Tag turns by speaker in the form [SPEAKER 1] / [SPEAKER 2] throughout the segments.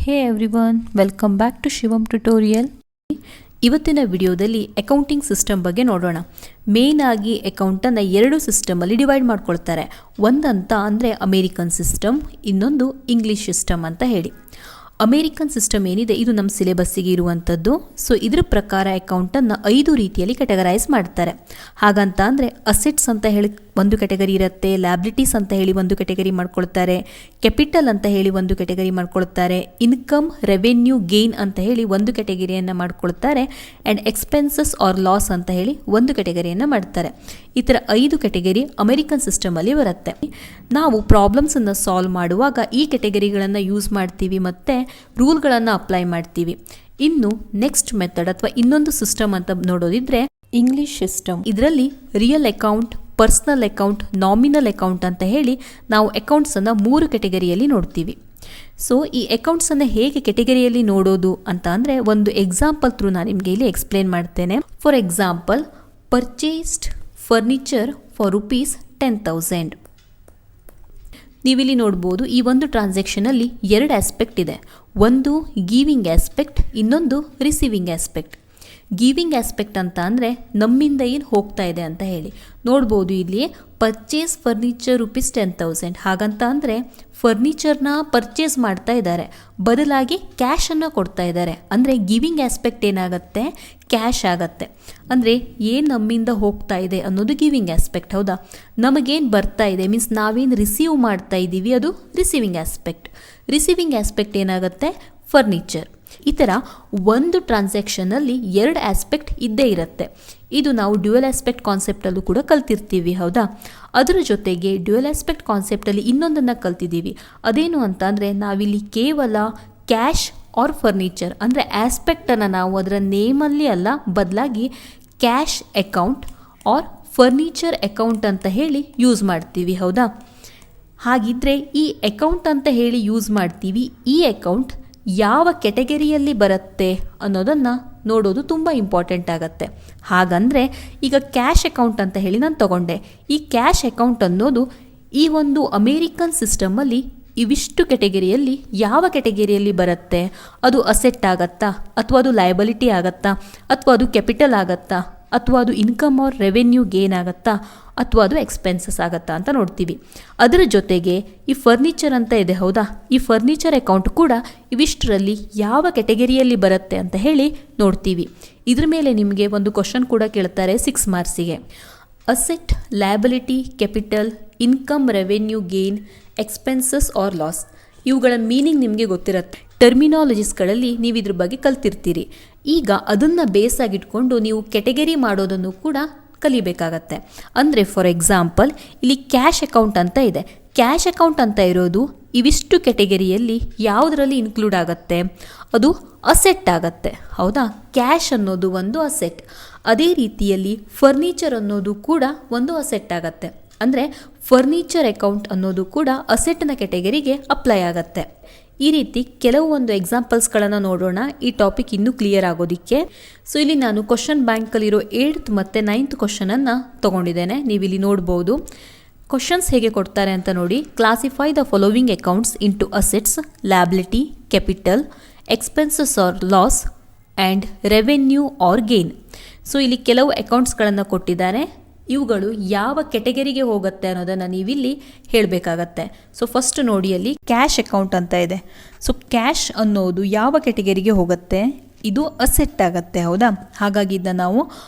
[SPEAKER 1] Hey everyone, welcome back to Shivam tutorial. ಇವತ್ತಿನ ವಿಡಿಯೋದಲ್ಲಿ accounting system ಬಗ್ಗೆ ನೋಡೋಣ. ಮೇನ್ ಆಗಿ ಅಕೌಂಟನ್ನು ಎರಡು ಸಿಸ್ಟಮಲ್ಲಿ ಡಿವೈಡ್ ಮಾಡ್ಕೊಳ್ತಾರೆ. ಒಂದಂತ ಅಂದರೆ ಅಮೇರಿಕನ್ ಸಿಸ್ಟಮ್, ಇನ್ನೊಂದು ಇಂಗ್ಲೀಷ್ ಸಿಸ್ಟಮ್ ಅಂತ ಹೇಳಿ. ಅಮೇರಿಕನ್ ಸಿಸ್ಟಮ್ ಏನಿದೆ ಇದು ನಮ್ಮ ಸಿಲೆಬಸ್ಸಿಗೆ ಇರುವಂಥದ್ದು. ಸೊ ಇದ್ರ ಪ್ರಕಾರ ಅಕೌಂಟನ್ನು 5 ರೀತಿಯಲ್ಲಿ ಕ್ಯಾಟಗರೈಸ್ ಮಾಡ್ತಾರೆ. ಹಾಗಂತ ಅಂದರೆ ಅಸೆಟ್ಸ್ ಅಂತ ಹೇಳಿ ಒಂದು ಕ್ಯಾಟಗರಿ ಇರುತ್ತೆ, ಲ್ಯಾಬಿಲಿಟೀಸ್ ಅಂತ ಹೇಳಿ ಒಂದು ಕ್ಯಾಟಗರಿ ಮಾಡ್ಕೊಳ್ತಾರೆ, ಕ್ಯಾಪಿಟಲ್ ಅಂತ ಹೇಳಿ ಒಂದು ಕ್ಯಾಟಗರಿ ಮಾಡ್ಕೊಳ್ತಾರೆ, ಇನ್ಕಮ್ ರೆವೆನ್ಯೂ ಗೇನ್ ಅಂತ ಹೇಳಿ ಒಂದು ಕ್ಯಾಟಗರಿಯನ್ನು ಮಾಡ್ಕೊಳ್ತಾರೆ, ಆ್ಯಂಡ್ ಎಕ್ಸ್ಪೆನ್ಸಸ್ ಆರ್ ಲಾಸ್ ಅಂತ ಹೇಳಿ ಒಂದು ಕ್ಯಾಟಗರಿಯನ್ನು ಮಾಡ್ತಾರೆ. ಈ ಥರ 5 ಕ್ಯಾಟಗರಿ ಅಮೇರಿಕನ್ ಸಿಸ್ಟಮಲ್ಲಿ ಬರುತ್ತೆ. ನಾವು ಪ್ರಾಬ್ಲಮ್ಸನ್ನು ಸಾಲ್ವ್ ಮಾಡುವಾಗ ಈ ಕ್ಯಾಟಗರಿಗಳನ್ನು ಯೂಸ್ ಮಾಡ್ತೀವಿ ಮತ್ತು ರೂಲ್ಗಳನ್ನು ಅಪ್ಲೈ ಮಾಡ್ತೀವಿ. ಇನ್ನು ನೆಕ್ಸ್ಟ್ ಮೆಥಡ್ ಅಥವಾ ಇನ್ನೊಂದು ಸಿಸ್ಟಮ್ ಅಂತ ನೋಡೋದಿದ್ರೆ ಇಂಗ್ಲಿಷ್ ಸಿಸ್ಟಮ್. ಇದರಲ್ಲಿ real account, personal account, nominal account ಅಂತ ಹೇಳಿ ನಾವು ಅಕೌಂಟ್ಸನ್ನು 3 ಕ್ಯಾಟಗರಿಯಲ್ಲಿ ನೋಡ್ತೀವಿ. ಸೊ ಈ ಅಕೌಂಟ್ಸನ್ನು ಹೇಗೆ ಕ್ಯಾಟಗರಿಯಲ್ಲಿ ನೋಡೋದು ಅಂತ ಅಂದರೆ ಒಂದು ಎಕ್ಸಾಂಪಲ್ ಥ್ರೂ ನಾನು ನಿಮಗೆ ಇಲ್ಲಿ ಎಕ್ಸ್ಪ್ಲೇನ್ ಮಾಡ್ತೇನೆ. For example, purchased furniture for ₹10,000. ನೀವಿಲ್ಲಿ ನೋಡ್ಬೋದು, ಈ ಒಂದು ಟ್ರಾನ್ಸಾಕ್ಷನಲ್ಲಿ 2 ಆಸ್ಪೆಕ್ಟ್ ಇದೆ. ಒಂದು ಗಿವಿಂಗ್ ಆಸ್ಪೆಕ್ಟ್, ಇನ್ನೊಂದು ರಿಸೀವಿಂಗ್ ಆಸ್ಪೆಕ್ಟ್. ಗಿವಿಂಗ್ ಆಸ್ಪೆಕ್ಟ್ ಅಂತ ಅಂದರೆ ನಮ್ಮಿಂದ ಏನು ಹೋಗ್ತಾ ಇದೆ ಅಂತ ಹೇಳಿ ನೋಡ್ಬೋದು. ಇಲ್ಲಿ ಪರ್ಚೇಸ್ ಫರ್ನಿಚರ್ ₹10,000. ಹಾಗಂತ ಅಂದರೆ ಫರ್ನಿಚರ್ನ ಪರ್ಚೇಸ್ ಮಾಡ್ತಾ ಇದ್ದಾರೆ, ಬದಲಾಗಿ ಕ್ಯಾಶನ್ನು ಕೊಡ್ತಾ ಇದ್ದಾರೆ. ಅಂದರೆ ಗಿವಿಂಗ್ ಆಸ್ಪೆಕ್ಟ್ ಏನಾಗುತ್ತೆ, ಕ್ಯಾಶ್ ಆಗತ್ತೆ. ಅಂದರೆ ಏನು ನಮ್ಮಿಂದ ಹೋಗ್ತಾ ಇದೆ ಅನ್ನೋದು ಗಿವಿಂಗ್ ಆಸ್ಪೆಕ್ಟ್, ಹೌದಾ? ನಮಗೇನು ಬರ್ತಾ ಇದೆ ಮೀನ್ಸ್ ನಾವೇನು ರಿಸೀವ್ ಮಾಡ್ತಾ ಇದ್ದೀವಿ ಅದು ರಿಸೀವಿಂಗ್ ಆಸ್ಪೆಕ್ಟ್. ರಿಸೀವಿಂಗ್ ಆಸ್ಪೆಕ್ಟ್ ಏನಾಗುತ್ತೆ, ಫರ್ನಿಚರ್. ಈ ಥರ ಒಂದು ಟ್ರಾನ್ಸಾಕ್ಷನಲ್ಲಿ 2 ಆಸ್ಪೆಕ್ಟ್ ಇದ್ದೇ ಇರುತ್ತೆ. ಇದು ನಾವು ಡ್ಯುಯಲ್ ಆಸ್ಪೆಕ್ಟ್ ಕಾನ್ಸೆಪ್ಟಲ್ಲೂ ಕೂಡ ಕಲ್ತಿರ್ತೀವಿ, ಹೌದಾ? ಅದರ ಜೊತೆಗೆ ಡ್ಯುಯಲ್ ಆಸ್ಪೆಕ್ಟ್ ಕಾನ್ಸೆಪ್ಟಲ್ಲಿ ಇನ್ನೊಂದನ್ನು ಕಲ್ತಿದ್ದೀವಿ. ಅದೇನು ಅಂತ ಅಂದರೆ ನಾವಿಲ್ಲಿ ಕೇವಲ ಕ್ಯಾಶ್ ಆರ್ ಫರ್ನಿಚರ್ ಅಂದರೆ ಆಸ್ಪೆಕ್ಟನ್ನು ನಾವು ಅದರ ನೇಮಲ್ಲಿ ಅಲ್ಲ, ಬದಲಾಗಿ cash account or furniture account ಅಂತ ಹೇಳಿ ಯೂಸ್ ಮಾಡ್ತೀವಿ, ಹೌದಾ? ಹಾಗಿದ್ರೆ ಈ ಅಕೌಂಟ್ ಅಂತ ಹೇಳಿ ಯೂಸ್ ಮಾಡ್ತೀವಿ. ಈ ಅಕೌಂಟ್ ಯಾವ ಕೆಟಗರಿಯಲ್ಲಿ ಬರುತ್ತೆ ಅನ್ನೋದನ್ನು ನೋಡೋದು ತುಂಬ ಇಂಪಾರ್ಟೆಂಟ್ ಆಗುತ್ತೆ. ಹಾಗಂದರೆ ಈಗ ಕ್ಯಾಶ್ ಅಕೌಂಟ್ ಅಂತ ಹೇಳಿ ನಾನು ತಗೊಂಡೆ. ಈ ಕ್ಯಾಶ್ ಅಕೌಂಟ್ ಅನ್ನೋದು ಈ ಒಂದು ಅಮೇರಿಕನ್ ಸಿಸ್ಟಮಲ್ಲಿ ಇವಿಷ್ಟು ಕೆಟಗರಿಯಲ್ಲಿ ಯಾವ ಕೆಟಗರಿಯಲ್ಲಿ ಬರುತ್ತೆ? ಅದು ಅಸೆಟ್ ಆಗತ್ತಾ, ಅಥವಾ ಅದು ಲಯಬಿಲಿಟಿ ಆಗತ್ತಾ, ಅಥವಾ ಅದು ಕ್ಯಾಪಿಟಲ್ ಆಗತ್ತಾ, ಅಥವಾ ಅದು ಇನ್ಕಮ್ ಆರ್ ರೆವೆನ್ಯೂ ಗೇನ್ ಆಗುತ್ತಾ, ಅಥವಾ ಅದು ಎಕ್ಸ್ಪೆನ್ಸಸ್ ಆಗುತ್ತಾ ಅಂತ ನೋಡ್ತೀವಿ. ಅದರ ಜೊತೆಗೆ ಈ ಫರ್ನಿಚರ್ ಅಂತ ಇದೆ, ಹೌದಾ? ಈ ಫರ್ನಿಚರ್ ಅಕೌಂಟ್ ಕೂಡ ಇವಿಷ್ಟರಲ್ಲಿ ಯಾವ ಕೆಟಗರಿಯಲ್ಲಿ ಬರುತ್ತೆ ಅಂತ ಹೇಳಿ ನೋಡ್ತೀವಿ. ಇದ್ರ ಮೇಲೆ ನಿಮಗೆ ಒಂದು ಕ್ವಶನ್ ಕೂಡ ಕೇಳ್ತಾರೆ 6 ಮಾರ್ಕ್ಸಿಗೆ. Asset, liability, capital, income revenue gain, expenses or loss. ಇವುಗಳ ಮೀನಿಂಗ್ ನಿಮಗೆ ಗೊತ್ತಿರುತ್ತೆ. ಟರ್ಮಿನಾಲಜೀಸ್ಗಳಲ್ಲಿ ನೀವು ಇದ್ರ ಬಗ್ಗೆ ಕಲ್ತಿರ್ತೀರಿ. ಈಗ ಅದನ್ನು ಬೇಸಾಗಿಟ್ಕೊಂಡು ನೀವು ಕೆಟಗರಿ ಮಾಡೋದನ್ನು ಕೂಡ ಕಲಿಬೇಕಾಗತ್ತೆ. ಅಂದರೆ ಫಾರ್ ಎಕ್ಸಾಂಪಲ್ ಇಲ್ಲಿ ಕ್ಯಾಶ್ ಅಕೌಂಟ್ ಅಂತ ಇದೆ. ಕ್ಯಾಶ್ ಅಕೌಂಟ್ ಅಂತ ಇರೋದು ಇವಿಷ್ಟು ಕೆಟಗರಿಯಲ್ಲಿ ಯಾವುದರಲ್ಲಿ ಇನ್ಕ್ಲೂಡ್ ಆಗುತ್ತೆ? ಅದು ಅಸೆಟ್ ಆಗತ್ತೆ, ಹೌದಾ? ಕ್ಯಾಶ್ ಅನ್ನೋದು ಒಂದು ಅಸೆಟ್. ಅದೇ ರೀತಿಯಲ್ಲಿ ಫರ್ನಿಚರ್ ಅನ್ನೋದು ಕೂಡ ಒಂದು ಅಸೆಟ್ ಆಗತ್ತೆ. ಅಂದರೆ ಫರ್ನಿಚರ್ ಅಕೌಂಟ್ ಅನ್ನೋದು ಕೂಡ ಅಸೆಟ್ನ ಕೆಟಗರಿಗೆ ಅಪ್ಲೈ ಆಗತ್ತೆ. ಈ ರೀತಿ ಕೆಲವೊಂದು ಎಕ್ಸಾಂಪಲ್ಸ್ಗಳನ್ನು ನೋಡೋಣ, ಈ ಟಾಪಿಕ್ ಇನ್ನೂ ಕ್ಲಿಯರ್ ಆಗೋದಕ್ಕೆ. ಸೊ ಇಲ್ಲಿ ನಾನು ಕ್ವಶನ್ ಬ್ಯಾಂಕಲ್ಲಿರೋ 8th ಮತ್ತು 9th ಕ್ವಶನನ್ನು ತೊಗೊಂಡಿದ್ದೇನೆ. ನೀವಿಲ್ಲಿ ನೋಡ್ಬೋದು. ಕ್ವಶನ್ಸ್ ಹೇಗೆ ಕೊಡ್ತಾರೆ ಅಂತ ನೋಡಿ. Classify the following accounts into assets, liability, capital, expenses or loss and revenue or gain. So ಇಲ್ಲಿ ಕೆಲವು ಅಕೌಂಟ್ಸ್ಗಳನ್ನು ಕೊಟ್ಟಿದ್ದಾರೆ. ಇವುಗಳು ಯಾವ ಕೆಟಗರಿಗೆ ಹೋಗುತ್ತೆ ಅನ್ನೋದನ್ನು ನೀವಿಲ್ಲಿ ಹೇಳಬೇಕಾಗತ್ತೆ. ಸೊ ಫಸ್ಟ್ ನೋಡಿ, ಅಲ್ಲಿ ಕ್ಯಾಶ್ ಅಕೌಂಟ್ ಅಂತ ಇದೆ. ಸೊ ಕ್ಯಾಶ್ ಅನ್ನೋದು ಯಾವ ಕೆಟಗರಿಗೆ ಹೋಗುತ್ತೆ? ಇದು ಅಸೆಟ್ ಆಗುತ್ತೆ, ಹೌದಾ? ಹಾಗಾಗಿ ಇದನ್ನು ನಾವು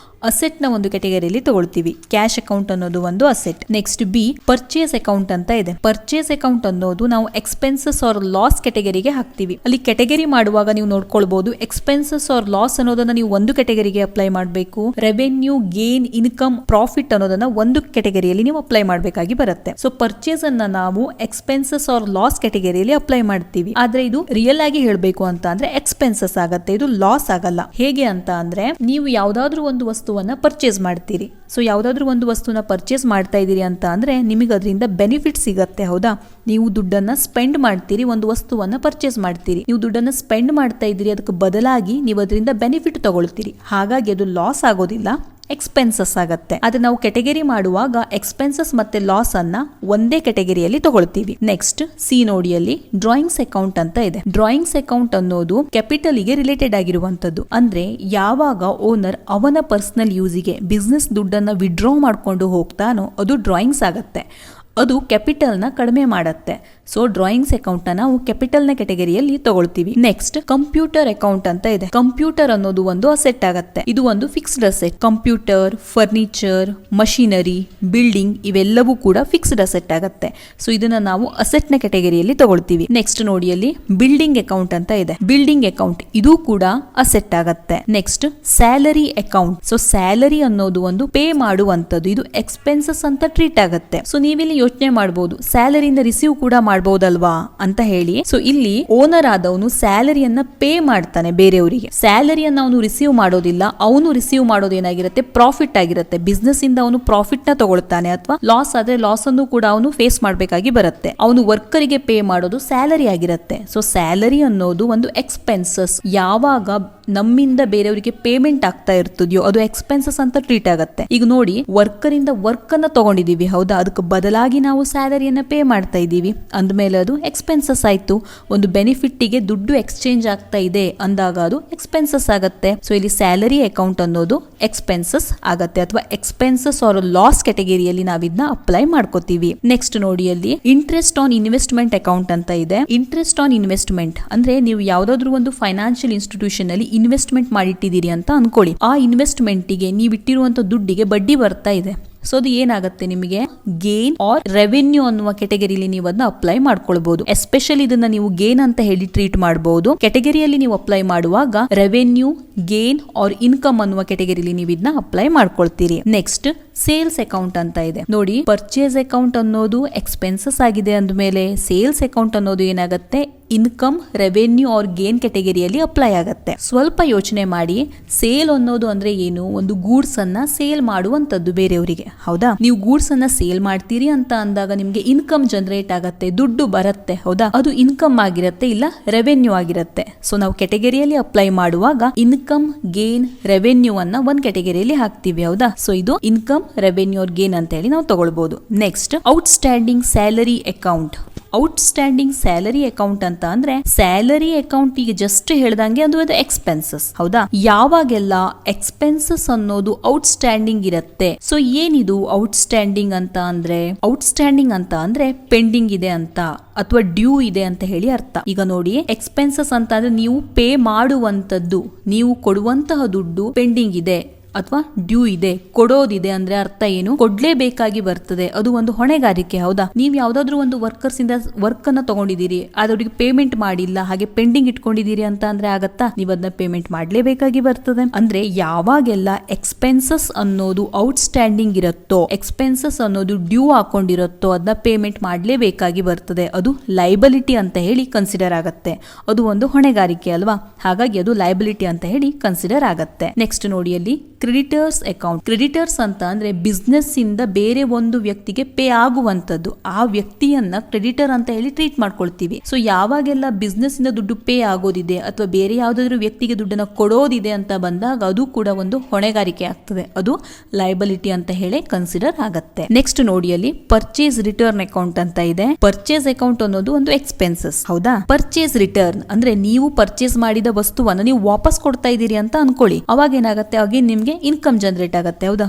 [SPEAKER 1] ಅಸೆಟ್ನ ಒಂದು ಕೆಟಗರಿಯಲ್ಲಿ ತಗೊಳ್ತೀವಿ. ಕ್ಯಾಶ್ ಅಕೌಂಟ್ ಅನ್ನೋದು ಒಂದು asset. Next B, purchase account ಅಂತ ಇದೆ. ಪರ್ಚೇಸ್ ಅಕೌಂಟ್ ಅನ್ನೋದು ನಾವು ಎಕ್ಸ್ಪೆನ್ಸಸ್ ಆರ್ ಲಾಸ್ ಕೆಟಗರಿಗೆ ಹಾಕ್ತೀವಿ. ಅಲ್ಲಿ ಕೆಟಗರಿ ಮಾಡುವಾಗ ನೀವು ನೋಡ್ಕೊಳ್ಬಹುದು, ಎಕ್ಸ್ಪೆನ್ಸಸ್ ಆರ್ ಲಾಸ್ ಅನ್ನೋದನ್ನ ನೀವು ಒಂದು ಕೆಟಗರಿಗೆ ಅಪ್ಲೈ ಮಾಡಬೇಕು. ರೆವೆನ್ಯೂ, ಗೇನ್, ಇನ್ಕಮ್, ಪ್ರಾಫಿಟ್ ಅನ್ನೋದನ್ನ ಒಂದು ಕೆಟಗರಿಯಲ್ಲಿ ನೀವು ಅಪ್ಲೈ ಮಾಡಬೇಕಾಗಿ ಬರುತ್ತೆ. ಸೊ ಪರ್ಚೇಸ್ ಅನ್ನ ನಾವು ಎಕ್ಸ್ಪೆನ್ಸಸ್ ಆರ್ ಲಾಸ್ ಕೆಟಗರಿಯಲ್ಲಿ ಅಪ್ಲೈ ಮಾಡ್ತೀವಿ. ಆದ್ರೆ ಇದು ರಿಯಲ್ ಆಗಿ ಹೇಳಬೇಕು ಅಂತ ಅಂದ್ರೆ ಎಕ್ಸ್ಪೆನ್ಸಸ್ ಆಗತ್ತೆ, ಇದು ಲಾಸ್ ಆಗಲ್ಲ. ಹೇಗೆ ಅಂತ ಅಂದ್ರೆ ನೀವು ಯಾವ್ದಾದ್ರು ಒಂದು ವಸ್ತುವನ್ನ ಪರ್ಚೇಸ್ ಮಾಡ್ತೀರಿ. ಸೊ ಯಾವುದಾದ್ರೂ ಒಂದು ವಸ್ತುನ ಪರ್ಚೇಸ್ ಮಾಡ್ತಾ ಇದ್ದೀರಿ ಅಂತ ಅಂದರೆ ನಿಮಗೆ ಅದರಿಂದ ಬೆನಿಫಿಟ್ ಸಿಗತ್ತೆ, ಹೌದಾ? ನೀವು ದುಡ್ಡನ್ನು ಸ್ಪೆಂಡ್ ಮಾಡ್ತೀರಿ, ಒಂದು ವಸ್ತುವನ್ನು ಪರ್ಚೇಸ್ ಮಾಡ್ತೀರಿ. ನೀವು ದುಡ್ಡನ್ನು ಸ್ಪೆಂಡ್ ಮಾಡ್ತಾ ಇದ್ದೀರಿ, ಅದಕ್ಕೆ ಬದಲಾಗಿ ನೀವು ಅದರಿಂದ ಬೆನಿಫಿಟ್ ತಗೊಳ್ತೀರಿ. ಹಾಗಾಗಿ ಅದು ಲಾಸ್ ಆಗೋದಿಲ್ಲ, ಎಕ್ಸ್ಪೆನ್ಸಸ್ ಆಗತ್ತೆ. ಆದ್ರೆ ನಾವು ಕೆಟಗರಿ ಮಾಡುವಾಗ ಎಕ್ಸ್ಪೆನ್ಸಸ್ ಮತ್ತೆ ಲಾಸ್ ಅನ್ನ ಒಂದೇ ಕೆಟಗರಿಯಲ್ಲಿ ತಗೊಳ್ತೀವಿ. ನೆಕ್ಸ್ಟ್ ಸಿ ನೋಡಿಯಲ್ಲಿ ಡ್ರಾಯಿಂಗ್ಸ್ ಅಕೌಂಟ್ ಅಂತ ಇದೆ. ಡ್ರಾಯಿಂಗ್ಸ್ ಅಕೌಂಟ್ ಅನ್ನೋದು ಕ್ಯಾಪಿಟಲ್ ಗೆ ರಿಲೇಟೆಡ್ ಆಗಿರುವಂತದ್ದು. ಅಂದ್ರೆ ಯಾವಾಗ ಓನರ್ ಅವನ ಪರ್ಸನಲ್ ಯೂಸಿಗೆ ಬಿಸ್ನೆಸ್ ದುಡ್ಡನ್ನ ವಿಡ್ರಾ ಮಾಡ್ಕೊಂಡು ಹೋಗ್ತಾನೋ ಅದು ಡ್ರಾಯಿಂಗ್ಸ್ ಆಗತ್ತೆ. ಅದು ಕ್ಯಾಪಿಟಲ್ನ ಕಡಿಮೆ ಮಾಡುತ್ತೆ. ಸೊ ಡ್ರಾಯಿಂಗ್ಸ್ ಅಕೌಂಟ್ ನ ನಾವು ಕ್ಯಾಪಿಟಲ್ನ ಕೆಟಗರಿಯಲ್ಲಿ ತಗೊಳ್ತೀವಿ. ನೆಕ್ಸ್ಟ್ ಕಂಪ್ಯೂಟರ್ ಅಕೌಂಟ್ ಅಂತ ಇದೆ. ಕಂಪ್ಯೂಟರ್ ಅನ್ನೋದು ಒಂದು ಅಸೆಟ್ ಆಗತ್ತೆ. ಇದು ಒಂದು fixed asset. Computer, furniture, machinery, building ಇವೆಲ್ಲವೂ ಕೂಡ ಫಿಕ್ಸ್ಡ್ ಅಸೆಟ್ ಆಗತ್ತೆ. ಸೊ ಇದನ್ನ ನಾವು ಅಸೆಟ್ ನ ಕೆಟಗರಿಯಲ್ಲಿ ತಗೊಳ್ತೀವಿ. ನೆಕ್ಸ್ಟ್ ನೋಡಿ ಅಲ್ಲಿ ಬಿಲ್ಡಿಂಗ್ ಅಕೌಂಟ್ ಅಂತ ಇದೆ. ಬಿಲ್ಡಿಂಗ್ ಅಕೌಂಟ್ ಇದು ಕೂಡ ಅಸೆಟ್ ಆಗತ್ತೆ. Next salary account. So salary ಅನ್ನೋದು ಒಂದು ಪೇ ಮಾಡುವಂತದ್ದು. ಇದು ಎಕ್ಸ್ಪೆನ್ಸಸ್ ಅಂತ ಟ್ರೀಟ್ ಆಗತ್ತೆ. ಸೊ ನೀವಿಲ್ಲಿ ಯೋಚನೆ ಮಾಡಬಹುದು ಸ್ಯಾಲರಿಯಿಂದ ರಿಸೀವ್ ಕೂಡ ಮಾಡಬಹುದಲ್ವಾ ಅಂತ ಹೇಳಿ. ಸೊ ಇಲ್ಲಿ ಓನರ್ ಆದವನು ಸ್ಯಾಲರಿಯನ್ನ ಪೇ ಮಾಡ್ತಾನೆ ಬೇರೆಯವರಿಗೆ. ಸ್ಯಾಲರಿಯನ್ನ ಅವನು ರಿಸೀವ್ ಮಾಡೋದಿಲ್ಲ. ಅವನು ರಿಸೀವ್ ಮಾಡೋದೇನಾಗಿರುತ್ತೆ, ಪ್ರಾಫಿಟ್ ಆಗಿರುತ್ತೆ. ಬಿಸ್ನೆಸ್ ಇಂದ ಅವನು ಪ್ರಾಫಿಟ್ ನ ತಗೊಳ್ತಾನೆ. ಅಥವಾ ಲಾಸ್ ಆದ್ರೆ ಲಾಸ್ ಅನ್ನು ಕೂಡ ಅವನು ಫೇಸ್ ಮಾಡಬೇಕಾಗಿ ಬರುತ್ತೆ. ಅವನು ವರ್ಕರಿಗೆ ಪೇ ಮಾಡೋದು ಸ್ಯಾಲರಿ ಆಗಿರುತ್ತೆ. ಸೊ ಸ್ಯಾಲರಿ ಅನ್ನೋದು ಒಂದು ಎಕ್ಸ್ಪೆನ್ಸಸ್. ಯಾವಾಗ ನಮ್ಮಿಂದ ಬೇರೆಯವರಿಗೆ ಪೇಮೆಂಟ್ ಆಗ್ತಾ ಇರ್ತದೆಯೋ ಅದು ಎಕ್ಸ್ಪೆನ್ಸಸ್ ಅಂತ ಟ್ರೀಟ್ ಆಗುತ್ತೆ. ಈಗ ನೋಡಿ ವರ್ಕರ್ ಇಂದ ವರ್ಕ್ ಅನ್ನ ತಗೊಂಡಿದೀವಿ, ಹೌದಾ, ಅದಕ್ಕೆ ಬದಲಾಗಿ ನಾವು ಸ್ಯಾಲರಿಯನ್ನ ಪೇ ಮಾಡ್ತಾ ಇದ್ದೀವಿ ಅಂದ್ಮೇಲೆ ಅದು ಎಕ್ಸ್ಪೆನ್ಸಸ್ ಆಯ್ತು. ಒಂದು ಬೆನಿಫಿಟ್ಗೆ ದುಡ್ಡು ಎಕ್ಸ್ಚೇಂಜ್ ಆಗ್ತಾ ಇದೆ ಅಂದಾಗ ಅದು ಎಕ್ಸ್ಪೆನ್ಸಸ್ ಆಗತ್ತೆ. ಸೊ ಇಲ್ಲಿ ಸ್ಯಾಲರಿ ಅಕೌಂಟ್ ಅನ್ನೋದು ಎಕ್ಸ್ಪೆನ್ಸಸ್ ಆಗತ್ತೆ ಅಥವಾ ಎಕ್ಸ್ಪೆನ್ಸಸ್ ಆರ್ ಲಾಸ್ ಕೆಟಗರಿಯಲ್ಲಿ ನಾವಿದ್ನ ಅಪ್ಲೈ ಮಾಡ್ಕೋತೀವಿ. ನೆಕ್ಸ್ಟ್ ನೋಡಿ ಅಲ್ಲಿ ಇಂಟ್ರೆಸ್ಟ್ ಆನ್ ಇನ್ವೆಸ್ಟ್ಮೆಂಟ್ ಅಕೌಂಟ್ ಅಂತ ಇದೆ. ಇಂಟ್ರೆಸ್ಟ್ ಆನ್ ಇನ್ವೆಸ್ಟ್ಮೆಂಟ್ ಅಂದ್ರೆ ನೀವು ಯಾವ್ದಾದ್ರು ಒಂದು ಫೈನಾನ್ಷಿಯಲ್ ಇನ್ಸ್ಟಿಟ್ಯೂಷನ್ ಅಲ್ಲಿ ಇನ್ವೆಸ್ಟ್ಮೆಂಟ್ ಮಾಡಿಟ್ಟಿದ್ದೀರಿ ಅಂತ ಅನ್ಕೊಳ್ಳಿ. ಆ ಇನ್ವೆಸ್ಟ್ಮೆಂಟ್ಗೆ ನೀವು ಇಟ್ಟಿರುವಂತ ದುಡ್ಡಿಗೆ ಬಡ್ಡಿ ಬರ್ತಾ ಇದೆ. ಸೊ ಅದು ಏನಾಗುತ್ತೆ, ನಿಮಗೆ ಗೇನ್ ಆರ್ ರೆವೆನ್ಯೂ ಅನ್ನುವ ಕೆಟಗರಿಯಲ್ಲಿ ನೀವು ಅದನ್ನ ಅಪ್ಲೈ ಮಾಡ್ಕೊಳ್ಬಹುದು. ಎಸ್ಪೆಷಲಿ ಇದನ್ನ ನೀವು ಗೇನ್ ಅಂತ ಹೇಳಿ ಟ್ರೀಟ್ ಮಾಡಬಹುದು. ಕೆಟಗರಿಯಲ್ಲಿ ನೀವು ಅಪ್ಲೈ ಮಾಡುವಾಗ ರೆವೆನ್ಯೂ, ಗೇನ್ ಆರ್ ಇನ್ಕಮ್ ಅನ್ನುವ ಕೆಟಗರಿಯಲ್ಲಿ ನೀವು ಇದನ್ನ ಅಪ್ಲೈ ಮಾಡ್ಕೊಳ್ತೀರಿ. ನೆಕ್ಸ್ಟ್ ಸೇಲ್ಸ್ ಅಕೌಂಟ್ ಅಂತ ಇದೆ. ನೋಡಿ ಪರ್ಚೇಸ್ ಅಕೌಂಟ್ ಅನ್ನೋದು ಎಕ್ಸ್ಪೆನ್ಸಸ್ ಆಗಿದೆ ಅಂದ್ಮೇಲೆ ಸೇಲ್ಸ್ ಅಕೌಂಟ್ ಅನ್ನೋದು ಏನಾಗುತ್ತೆ, ಇನ್ಕಮ್, ರೆವೆನ್ಯೂ ಆರ್ ಗೇನ್ ಕೆಟಗರಿಯಲ್ಲಿ ಅಪ್ಲೈ ಆಗುತ್ತೆ. ಸ್ವಲ್ಪ ಯೋಚನೆ ಮಾಡಿ, ಸೇಲ್ ಅನ್ನೋದು ಅಂದ್ರೆ ಏನು, ಒಂದು ಗೂಡ್ಸ್ ಅನ್ನ ಸೇಲ್ ಮಾಡುವಂತದ್ದು ಬೇರೆಯವರಿಗೆ, ಹೌದಾ. ನೀವು ಗೂಡ್ಸ್ ಅನ್ನ ಸೇಲ್ ಮಾಡ್ತೀರಿ ಅಂತ ಅಂದಾಗ ನಿಮ್ಗೆ ಇನ್ಕಮ್ ಜನರೇಟ್ ಆಗತ್ತೆ, ದುಡ್ಡು ಬರುತ್ತೆ, ಹೌದಾ. ಅದು ಇನ್ಕಮ್ ಆಗಿರುತ್ತೆ, ಇಲ್ಲ ರೆವೆನ್ಯೂ ಆಗಿರುತ್ತೆ. ಸೊ ನಾವು ಕೆಟಗರಿಯಲ್ಲಿ ಅಪ್ಲೈ ಮಾಡುವಾಗ ಇನ್ಕಮ್, ಗೇನ್, ರೆವೆನ್ಯೂ ಅನ್ನ ಒಂದ್ ಕೆಟಗರಿಯಲ್ಲಿ ಹಾಕ್ತಿವಿ, ಹೌದಾ. ಸೊ ಇದು ಇನ್ಕಮ್, ರೆವೆನ್ಯೂ ಆರ್ ಗೇನ್ ಅಂತ ಹೇಳಿ ನಾವು ತಗೊಳ್ಬಹುದು. Next out standing salary account. Out standing salary account ಅಂತ ಅಂದ್ರೆ ಸ್ಯಾಲರಿ ಅಕೌಂಟ್ ಈಗ ಜಸ್ಟ್ ಹೇಳ್ದಂಗೆ ಅದು ಎಕ್ಸ್ಪೆನ್ಸಸ್, ಹೌದಾ. ಯಾವಾಗೆಲ್ಲ ಎಕ್ಸ್ಪೆನ್ಸಸ್ ಅನ್ನೋದು ಔಟ್ ಸ್ಟ್ಯಾಂಡಿಂಗ್ ಇರುತ್ತೆ. ಸೊ ಏನಿದು ಔಟ್ ಸ್ಟ್ಯಾಂಡಿಂಗ್ ಅಂತ ಅಂದ್ರೆ, ಔಟ್ ಸ್ಟ್ಯಾಂಡಿಂಗ್ ಅಂತ ಅಂದ್ರೆ ಪೆಂಡಿಂಗ್ ಇದೆ ಅಂತ ಅಥವಾ ಡ್ಯೂ ಇದೆ ಅಂತ ಹೇಳಿ ಅರ್ಥ. ಈಗ ನೋಡಿ ಎಕ್ಸ್ಪೆನ್ಸಸ್ ಅಂತ ಅಂದ್ರೆ ನೀವು ಪೇ ಮಾಡುವಂತದ್ದು, ನೀವು ಕೊಡುವಂತಹ ದುಡ್ಡು ಪೆಂಡಿಂಗ್ ಇದೆ ಅಥವಾ ಡ್ಯೂ ಇದೆ, ಕೊಡೋದಿದೆ ಅಂದ್ರೆ ಅರ್ಥ ಏನು, ಕೊಡ್ಲೇಬೇಕಾಗಿ ಬರ್ತದೆ. ಅದು ಒಂದು ಹೊಣೆಗಾರಿಕೆ, ಹೌದಾ. ನೀವು ಯಾವ್ದಾದ್ರು ಒಂದು ವರ್ಕರ್ಸ್ ಇಂದ ವರ್ಕ್ ಅನ್ನ ತಗೊಂಡಿದ್ದೀರಿ, ಅದರಿಗೆ ಪೇಮೆಂಟ್ ಮಾಡಿಲ್ಲ, ಹಾಗೆ ಪೆಂಡಿಂಗ್ ಇಟ್ಕೊಂಡಿದ್ದೀರಿ ಅಂತ ಅಂದ್ರೆ ಆಗತ್ತಾ, ನೀವು ಅದನ್ನ ಪೇಮೆಂಟ್ ಮಾಡ್ಲೇಬೇಕಾಗಿ ಬರ್ತದೆ. ಅಂದ್ರೆ ಯಾವಾಗೆಲ್ಲ ಎಕ್ಸ್ಪೆನ್ಸಸ್ ಅನ್ನೋದು ಔಟ್ ಸ್ಟ್ಯಾಂಡಿಂಗ್ ಇರುತ್ತೋ, ಎಕ್ಸ್ಪೆನ್ಸಸ್ ಅನ್ನೋದು ಡ್ಯೂ ಹಾಕೊಂಡಿರುತ್ತೋ ಅದನ್ನ ಪೇಮೆಂಟ್ ಮಾಡ್ಲೇಬೇಕಾಗಿ ಬರ್ತದೆ. ಅದು ಲೈಬಲಿಟಿ ಅಂತ ಹೇಳಿ ಕನ್ಸಿಡರ್ ಆಗತ್ತೆ. ಅದು ಒಂದು ಹೊಣೆಗಾರಿಕೆ ಅಲ್ವಾ, ಹಾಗಾಗಿ ಅದು ಲೈಬಲಿಟಿ ಅಂತ ಹೇಳಿ ಕನ್ಸಿಡರ್ ಆಗತ್ತೆ. ನೆಕ್ಸ್ಟ್ ನೋಡಿ ಅಲ್ಲಿ ಕ್ರೆಡಿಟರ್ಸ್ ಅಕೌಂಟ್. ಕ್ರೆಡಿಟರ್ಸ್ ಅಂತ ಅಂದ್ರೆ ಬಿಸ್ನೆಸ್ ಇಂದ ಬೇರೆ ಒಂದು ವ್ಯಕ್ತಿಗೆ ಪೇ ಆಗುವಂತದ್ದು, ಆ ವ್ಯಕ್ತಿಯನ್ನ ಕ್ರೆಡಿಟರ್ ಅಂತ ಹೇಳಿ ಟ್ರೀಟ್ ಮಾಡ್ಕೊಳ್ತೀವಿ. ಸೊ ಯಾವಾಗೆಲ್ಲ ಬಿಸ್ನೆಸ್ ಇಂದ ದುಡ್ಡು ಪೇ ಆಗೋದಿದೆ ಅಥವಾ ಬೇರೆ ಯಾವ್ದಾದ್ರು ವ್ಯಕ್ತಿಗೆ ದುಡ್ಡನ್ನ ಕೊಡೋದಿದೆ ಅಂತ ಬಂದಾಗ ಅದು ಕೂಡ ಒಂದು ಹೊಣೆಗಾರಿಕೆ ಆಗ್ತದೆ, ಅದು ಲೈಬಲಿಟಿ ಅಂತ ಹೇಳಿ ಕನ್ಸಿಡರ್ ಆಗತ್ತೆ. ನೆಕ್ಸ್ಟ್ ನೋಡಿ ಅಲ್ಲಿ ಪರ್ಚೇಸ್ ರಿಟರ್ನ್ ಅಕೌಂಟ್ ಅಂತ ಇದೆ. ಪರ್ಚೇಸ್ ಅಕೌಂಟ್ ಅನ್ನೋದು ಒಂದು ಎಕ್ಸ್ಪೆನ್ಸಸ್, ಹೌದಾ. ಪರ್ಚೇಸ್ ರಿಟರ್ನ್ ಅಂದ್ರೆ ನೀವು ಪರ್ಚೇಸ್ ಮಾಡಿದ ವಸ್ತುವನ್ನ ನೀವು ವಾಪಸ್ ಕೊಡ್ತಾ ಇದೀರಿ ಅಂತ ಅನ್ಕೊಳ್ಳಿ. ಅವಾಗ ಏನಾಗುತ್ತೆ, ಅಗೇನ್ ನಿಮ್ಗೆ ಇನ್ಕಮ್ ಜನರೇಟ್ ಆಗತ್ತೆ, ಹೌದಾ.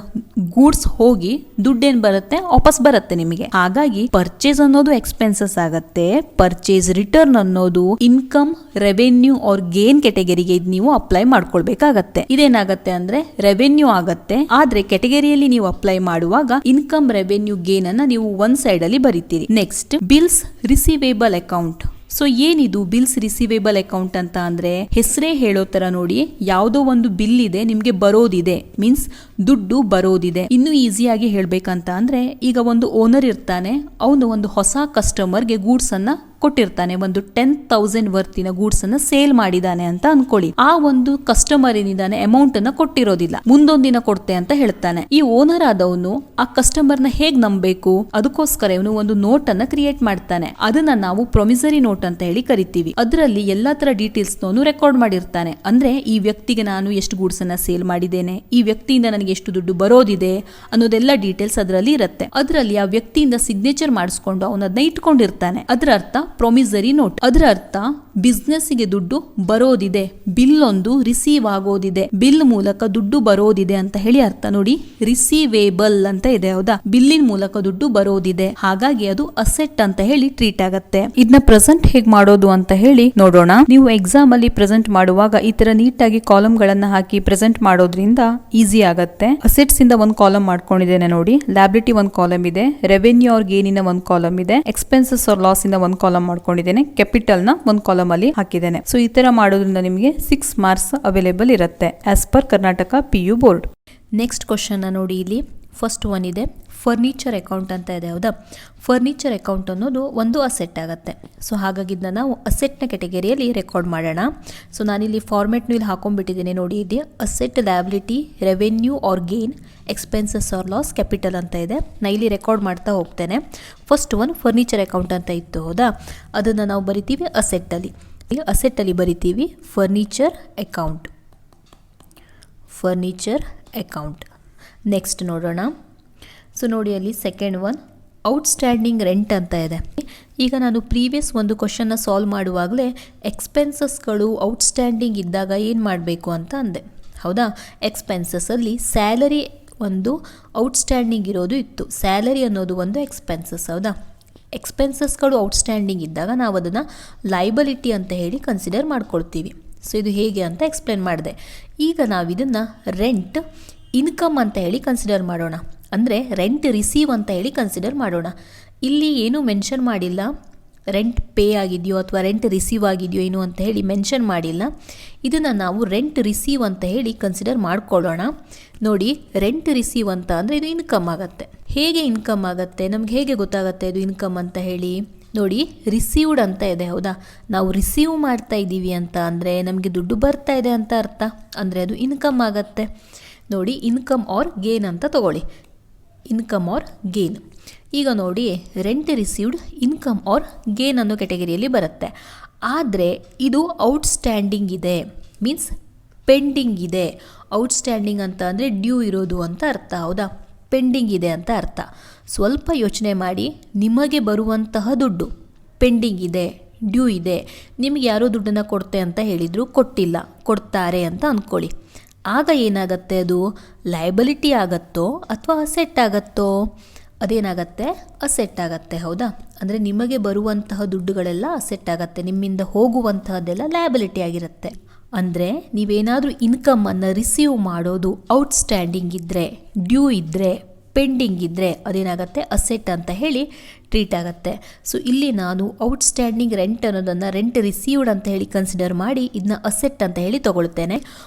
[SPEAKER 1] ಗೂಡ್ಸ್ ಹೋಗಿ ದುಡ್ಡೇನ್ ಬರುತ್ತೆ, ವಾಪಸ್ ಬರುತ್ತೆ ನಿಮಗೆ. ಹಾಗಾಗಿ ಪರ್ಚೇಸ್ ಅನ್ನೋದು ಎಕ್ಸ್ಪೆನ್ಸಸ್ ಆಗತ್ತೆ. ಪರ್ಚೇಸ್ ರಿಟರ್ನ್ ಅನ್ನೋದು ಇನ್ಕಮ್, ರೆವೆನ್ಯೂ ಆರ್ ಗೇನ್ ಕೆಟಗರಿಗೆ ನೀವು ಅಪ್ಲೈ ಮಾಡ್ಕೊಳ್ಬೇಕಾಗತ್ತೆ. ಇದೇನಾಗತ್ತೆ ಅಂದ್ರೆ ರೆವೆನ್ಯೂ ಆಗತ್ತೆ. ಆದ್ರೆ ಕೆಟಗರಿಯಲ್ಲಿ ನೀವು ಅಪ್ಲೈ ಮಾಡುವಾಗ ಇನ್ಕಮ್, ರೆವೆನ್ಯೂ, ಗೇನ್ ಅನ್ನ ನೀವು ಒಂದ್ ಸೈಡ್ ಅಲ್ಲಿ ಬರೀತೀರಿ. Next bills receivable account. So ಏನಿದು ಬಿಲ್ಸ್ ರಿಸೀವೇಬಲ್ ಅಕೌಂಟ್ ಅಂತ ಅಂದ್ರೆ ಹೆಸರೇ ಹೇಳೋ ತರ ನೋಡಿ, ಯಾವುದೋ ಒಂದು ಬಿಲ್ ಇದೆ, ನಿಮ್ಗೆ ಬರೋದಿದೆ, ಮೀನ್ಸ್ ದುಡ್ಡು ಬರೋದಿದೆ. ಇನ್ನು ಈಸಿಯಾಗಿ ಹೇಳ್ಬೇಕಂತ ಅಂದ್ರೆ ಈಗ ಒಂದು ಓನರ್ ಇರ್ತಾನೆ, ಅವನು ಒಂದು ಹೊಸ ಕಸ್ಟಮರ್ಗೆ ಗೂಡ್ಸ್ ಅನ್ನ ಕೊಟ್ಟಿರ್ತಾನೆ, ಒಂದು 10,000 ವರ್ತಿನ ಗೂಡ್ಸ್ ಅನ್ನ ಸೇಲ್ ಮಾಡಿದಾನೆ ಅಂತ ಅನ್ಕೊಳ್ಳಿ. ಆ ಒಂದು ಕಸ್ಟಮರ್ ಏನಿದಾನೆ ಅಮೌಂಟ್ ಅನ್ನ ಕೊಟ್ಟಿರೋದಿಲ್ಲ, ಮುಂದೊಂದ್ ದಿನ ಕೊಡ್ತೆ ಅಂತ ಹೇಳ್ತಾನೆ. ಈ ಓನರ್ ಆದವನು ಆ ಕಸ್ಟಮರ್ ನ ಹೇಗ್ ನಂಬಬೇಕು, ಅದಕ್ಕೋಸ್ಕರ ಇವನು ಒಂದು ನೋಟ್ ಅನ್ನ ಕ್ರಿಯೇಟ್ ಮಾಡ್ತಾನೆ. ಅದನ್ನ ನಾವು ಪ್ರೊಮಿಸರಿ ನೋಟ್ ಅಂತ ಹೇಳಿ ಕರಿತೀವಿ. ಅದರಲ್ಲಿ ಎಲ್ಲಾ ತರ ಡೀಟೇಲ್ಸ್ ರೆಕಾರ್ಡ್ ಮಾಡಿರ್ತಾನೆ. ಅಂದ್ರೆ ಈ ವ್ಯಕ್ತಿಗೆ ನಾನು ಎಷ್ಟು ಗೂಡ್ಸ್ ಅನ್ನ ಸೇಲ್ ಮಾಡಿದ್ದೇನೆ, ಈ ವ್ಯಕ್ತಿಯಿಂದ ನನಗೆ ನನಗೆ ಎಷ್ಟು ದುಡ್ಡು ಬರೋದಿದೆ ಅನ್ನೋದೆಲ್ಲ ಡೀಟೇಲ್ಸ್ ಅದರಲ್ಲಿ ಇರುತ್ತೆ. ಅದರಲ್ಲಿ ಆ ವ್ಯಕ್ತಿಯಿಂದ ಸಿಗ್ನೇಚರ್ ಮಾಡಿಸ್ಕೊಂಡು ಅವನದನ್ನ ಇಟ್ಕೊಂಡಿರ್ತಾನೆ. ಅದರ ಅರ್ಥ ಪ್ರೊಮಿಸರಿ ನೋಟ್. ಅದರ ಅರ್ಥ ಬಿಸ್ನೆಸ್ಗೆ ದುಡ್ಡು ಬರೋದಿದೆ, ಬಿಲ್ ಒಂದು ರಿಸೀವ್ ಆಗೋದಿದೆ, ಬಿಲ್ ಮೂಲಕ ದುಡ್ಡು ಬರೋದಿದೆ ಅಂತ ಹೇಳಿ ಅರ್ಥ. ನೋಡಿ, ರಿಸೀವೇಬಲ್ ಅಂತ ಇದೆ, ಹೌದಾ? ಬಿಲ್ಲಿನ ಮೂಲಕ ದುಡ್ಡು ಬರೋದಿದೆ, ಹಾಗಾಗಿ ಅದು ಅಸೆಟ್ ಅಂತ ಹೇಳಿ ಟ್ರೀಟ್ ಆಗತ್ತೆ. ಇದನ್ನ ಪ್ರೆಸೆಂಟ್ ಹೇಗ್ ಮಾಡೋದು ಅಂತ ಹೇಳಿ ನೋಡೋಣ. ನೀವು ಎಕ್ಸಾಮ್ ಅಲ್ಲಿ ಪ್ರೆಸೆಂಟ್ ಮಾಡುವಾಗ ಈ ತರ ನೀಟಾಗಿ ಕಾಲಮ್ ಗಳನ್ನ ಹಾಕಿ ಪ್ರೆಸೆಂಟ್ ಮಾಡೋದ್ರಿಂದ ಈಸಿ ಆಗತ್ತೆ. ಅಸೆಟ್ಸ್ ಇಂದ ಒಂದು ಕಾಲಮ್ ಮಾಡ್ಕೊಂಡಿದ್ದೇನೆ ನೋಡಿ, ಲ್ಯಾಬಿಲಿಟಿ ಒಂದು ಕಾಲಮ್ ಇದೆ, ರೆವೆನ್ಯೂ ಆರ್ ಗೇನಿನ ಒಂದು ಕಾಲಮ್ ಇದೆ, ಎಕ್ಸ್ಪೆನ್ಸಸ್ ಆರ್ ಲಾಸ್ ಇಂದ ಒಂದು ಕಾಲಮ್ ಮಾಡ್ಕೊಂಡಿದ್ದೇನೆ, ಕ್ಯಾಪಿಟಲ್ ನ ಒಂದು ಕಾಲಮ್ ಅಲ್ಲಿ ಹಾಕಿದ್ದೇನೆ. ಸೊ ಈ ತರ ಮಾಡೋದ್ರಿಂದ ನಿಮಗೆ 6 ಮಾರ್ಕ್ಸ್ ಅವೈಲೇಬಲ್ ಇರುತ್ತೆ as per Karnataka PU board. Next question ನೋಡಿ, ಇಲ್ಲಿ ಫಸ್ಟ್ ಒನ್ ಇದೆ ಫರ್ನಿಚರ್ ಅಕೌಂಟ್ ಅಂತ ಇದೆ, ಹೌದಾ? ಫರ್ನಿಚರ್ ಅಕೌಂಟ್ ಅನ್ನೋದು ಒಂದು ಅಸೆಟ್ ಆಗುತ್ತೆ. ಸೊ ಹಾಗಾಗಿ ಇದನ್ನ ನಾವು ಅಸೆಟ್ನ ಕ್ಯಾಟಗರಿಯಲ್ಲಿ ರೆಕಾರ್ಡ್ ಮಾಡೋಣ. ಸೊ ನಾನಿಲ್ಲಿ ಫಾರ್ಮೆಟ್ನು ಇಲ್ಲಿ ಹಾಕೊಂಡ್ಬಿಟ್ಟಿದ್ದೀನಿ ನೋಡಿ, ಇದೆ asset, liability, revenue or gain, expenses or loss, capital ಅಂತ ಇದೆ. ನಾನು ಇಲ್ಲಿ ರೆಕಾರ್ಡ್ ಮಾಡ್ತಾ ಹೋಗ್ತೇನೆ. ಫಸ್ಟ್ ಒನ್ ಫರ್ನಿಚರ್ ಅಕೌಂಟ್ ಅಂತ ಇತ್ತು, ಹೌದಾ? ಅದನ್ನು ನಾವು ಬರಿತೀವಿ ಅಸೆಟ್ಟಲ್ಲಿ. ಇಲ್ಲಿ ಅಸೆಟ್ಟಲ್ಲಿ ಬರಿತೀವಿ furniture account, furniture account. Next ನೋಡೋಣ. ಸೊ ನೋಡಿ, ಅಲ್ಲಿ ಸೆಕೆಂಡ್ ಒನ್ ಔಟ್ಸ್ಟ್ಯಾಂಡಿಂಗ್ ರೆಂಟ್ ಅಂತ ಇದೆ. ಈಗ ನಾನು ಪ್ರೀವಿಯಸ್ ಒಂದು ಕ್ವಶನ್ನ ಸಾಲ್ವ್ ಮಾಡುವಾಗಲೇ ಎಕ್ಸ್ಪೆನ್ಸಸ್ಗಳು ಔಟ್ಸ್ಟ್ಯಾಂಡಿಂಗ್ ಇದ್ದಾಗ ಏನು ಮಾಡಬೇಕು ಅಂತ ಅಂದೆ, ಹೌದಾ? ಎಕ್ಸ್ಪೆನ್ಸಸ್ಸಲ್ಲಿ ಸ್ಯಾಲರಿ ಒಂದು ಔಟ್ಸ್ಟ್ಯಾಂಡಿಂಗ್ ಇರೋದು ಇತ್ತು. ಸ್ಯಾಲರಿ ಅನ್ನೋದು ಒಂದು ಎಕ್ಸ್ಪೆನ್ಸಸ್, ಹೌದಾ? ಎಕ್ಸ್ಪೆನ್ಸಸ್ಗಳು ಔಟ್ಸ್ಟ್ಯಾಂಡಿಂಗ್ ಇದ್ದಾಗ ನಾವು ಅದನ್ನು ಲೈಬಲಿಟಿ ಅಂತ ಹೇಳಿ ಕನ್ಸಿಡರ್ ಮಾಡ್ಕೊಳ್ತೀವಿ. ಸೊ ಇದು ಹೇಗೆ ಅಂತ ಎಕ್ಸ್ಪ್ಲೇನ್ ಮಾಡಿದೆ. ಈಗ ನಾವು ಇದನ್ನು ರೆಂಟ್ ಇನ್ಕಮ್ ಅಂತ ಹೇಳಿ ಕನ್ಸಿಡರ್ ಮಾಡೋಣ, ಅಂದರೆ ರೆಂಟ್ ರಿಸೀವ್ ಅಂತ ಹೇಳಿ ಕನ್ಸಿಡರ್ ಮಾಡೋಣ. ಇಲ್ಲಿ ಏನೂ ಮೆನ್ಷನ್ ಮಾಡಿಲ್ಲ, ರೆಂಟ್ ಪೇ ಆಗಿದೆಯೋ ಅಥವಾ ರೆಂಟ್ ರಿಸೀವ್ ಆಗಿದೆಯೋ ಏನು ಅಂತ ಹೇಳಿ ಮೆನ್ಷನ್ ಮಾಡಿಲ್ಲ. ಇದನ್ನು ನಾವು ರೆಂಟ್ ರಿಸೀವ್ ಅಂತ ಹೇಳಿ ಕನ್ಸಿಡರ್ ಮಾಡ್ಕೊಳ್ಳೋಣ. ನೋಡಿ, ರೆಂಟ್ ರಿಸೀವ್ ಅಂತ ಅಂದರೆ ಇದು ಇನ್ಕಮ್ ಆಗುತ್ತೆ. ಹೇಗೆ ಇನ್ಕಮ್ ಆಗುತ್ತೆ, ನಮ್ಗೆ ಹೇಗೆ ಗೊತ್ತಾಗುತ್ತೆ ಇದು ಇನ್ಕಮ್ ಅಂತ ಹೇಳಿ? ನೋಡಿ, ರಿಸೀವ್ಡ್ ಅಂತ ಇದೆ, ಹೌದಾ? ನಾವು ರಿಸೀವ್ ಮಾಡ್ತಾ ಇದ್ದೀವಿ ಅಂತ ಅಂದರೆ ನಮಗೆ ದುಡ್ಡು ಬರ್ತಾ ಇದೆ ಅಂತ ಅರ್ಥ, ಅಂದರೆ ಅದು ಇನ್ಕಮ್ ಆಗುತ್ತೆ. ನೋಡಿ, ಇನ್ಕಮ್ ಆರ್ ಗೇನ್ ಅಂತ ತಗೊಳ್ಳಿ, ಇನ್ಕಮ್ ಆರ್ ಗೇನ್. ಈಗ ನೋಡಿ, rent received income or gain ಅನ್ನೋ ಕ್ಯಾಟಗರಿಯಲ್ಲಿ ಬರುತ್ತೆ. ಆದರೆ ಇದು ಔಟ್ಸ್ಟ್ಯಾಂಡಿಂಗ್ ಇದೆ, ಮೀನ್ಸ್ ಪೆಂಡಿಂಗ್ ಇದೆ. ಔಟ್ಸ್ಟ್ಯಾಂಡಿಂಗ್ ಅಂತ ಅಂದರೆ ಡ್ಯೂ ಇರೋದು ಅಂತ ಅರ್ಥ, ಹೌದಾ? ಪೆಂಡಿಂಗ್ ಇದೆ ಅಂತ ಅರ್ಥ. ಸ್ವಲ್ಪ ಯೋಚನೆ ಮಾಡಿ, ನಿಮಗೆ ಬರುವಂತಹ ದುಡ್ಡು ಪೆಂಡಿಂಗ್ ಇದೆ, ಡ್ಯೂ ಇದೆ. ನಿಮಗೆ ಯಾರೋ ದುಡ್ಡನ್ನು ಕೊಡ್ತೆ ಅಂತ ಹೇಳಿದರು, ಕೊಟ್ಟಿಲ್ಲ, ಕೊಡ್ತಾರೆ ಅಂತ ಅಂದ್ಕೊಳ್ಳಿ. ಆಗ ಏನಾಗುತ್ತೆ, ಅದು ಲಯಬಿಲಿಟಿ ಆಗತ್ತೋ ಅಥವಾ ಅಸೆಟ್ ಆಗತ್ತೋ? ಅದೇನಾಗತ್ತೆ, ಅಸೆಟ್ ಆಗತ್ತೆ, ಹೌದಾ? ಅಂದರೆ ನಿಮಗೆ ಬರುವಂತಹ ದುಡ್ಡುಗಳೆಲ್ಲ ಅಸೆಟ್ ಆಗತ್ತೆ, ನಿಮ್ಮಿಂದ ಹೋಗುವಂತಹದ್ದೆಲ್ಲ ಲಯಬಿಲಿಟಿ ಆಗಿರುತ್ತೆ. ಅಂದರೆ ನೀವೇನಾದರೂ ಇನ್ಕಮನ್ನು ರಿಸೀವ್ ಮಾಡೋದು ಔಟ್ಸ್ಟ್ಯಾಂಡಿಂಗ್ ಇದ್ದರೆ, ಡ್ಯೂ ಇದ್ದರೆ, ಪೆಂಡಿಂಗ್ ಇದ್ದರೆ ಅದೇನಾಗುತ್ತೆ, ಅಸೆಟ್ ಅಂತ ಹೇಳಿ ಟ್ರೀಟ್ ಆಗುತ್ತೆ. ಸೊ ಇಲ್ಲಿ ನಾನು ಔಟ್ಸ್ಟ್ಯಾಂಡಿಂಗ್ ರೆಂಟ್ ಅನ್ನೋದನ್ನು ರೆಂಟ್ ರಿಸೀವ್ಡ್ ಅಂತ ಹೇಳಿ ಕನ್ಸಿಡರ್ ಮಾಡಿ ಇದನ್ನ ಅಸೆಟ್ ಅಂತ ಹೇಳಿ ತೊಗೊಳ್ತೇನೆ.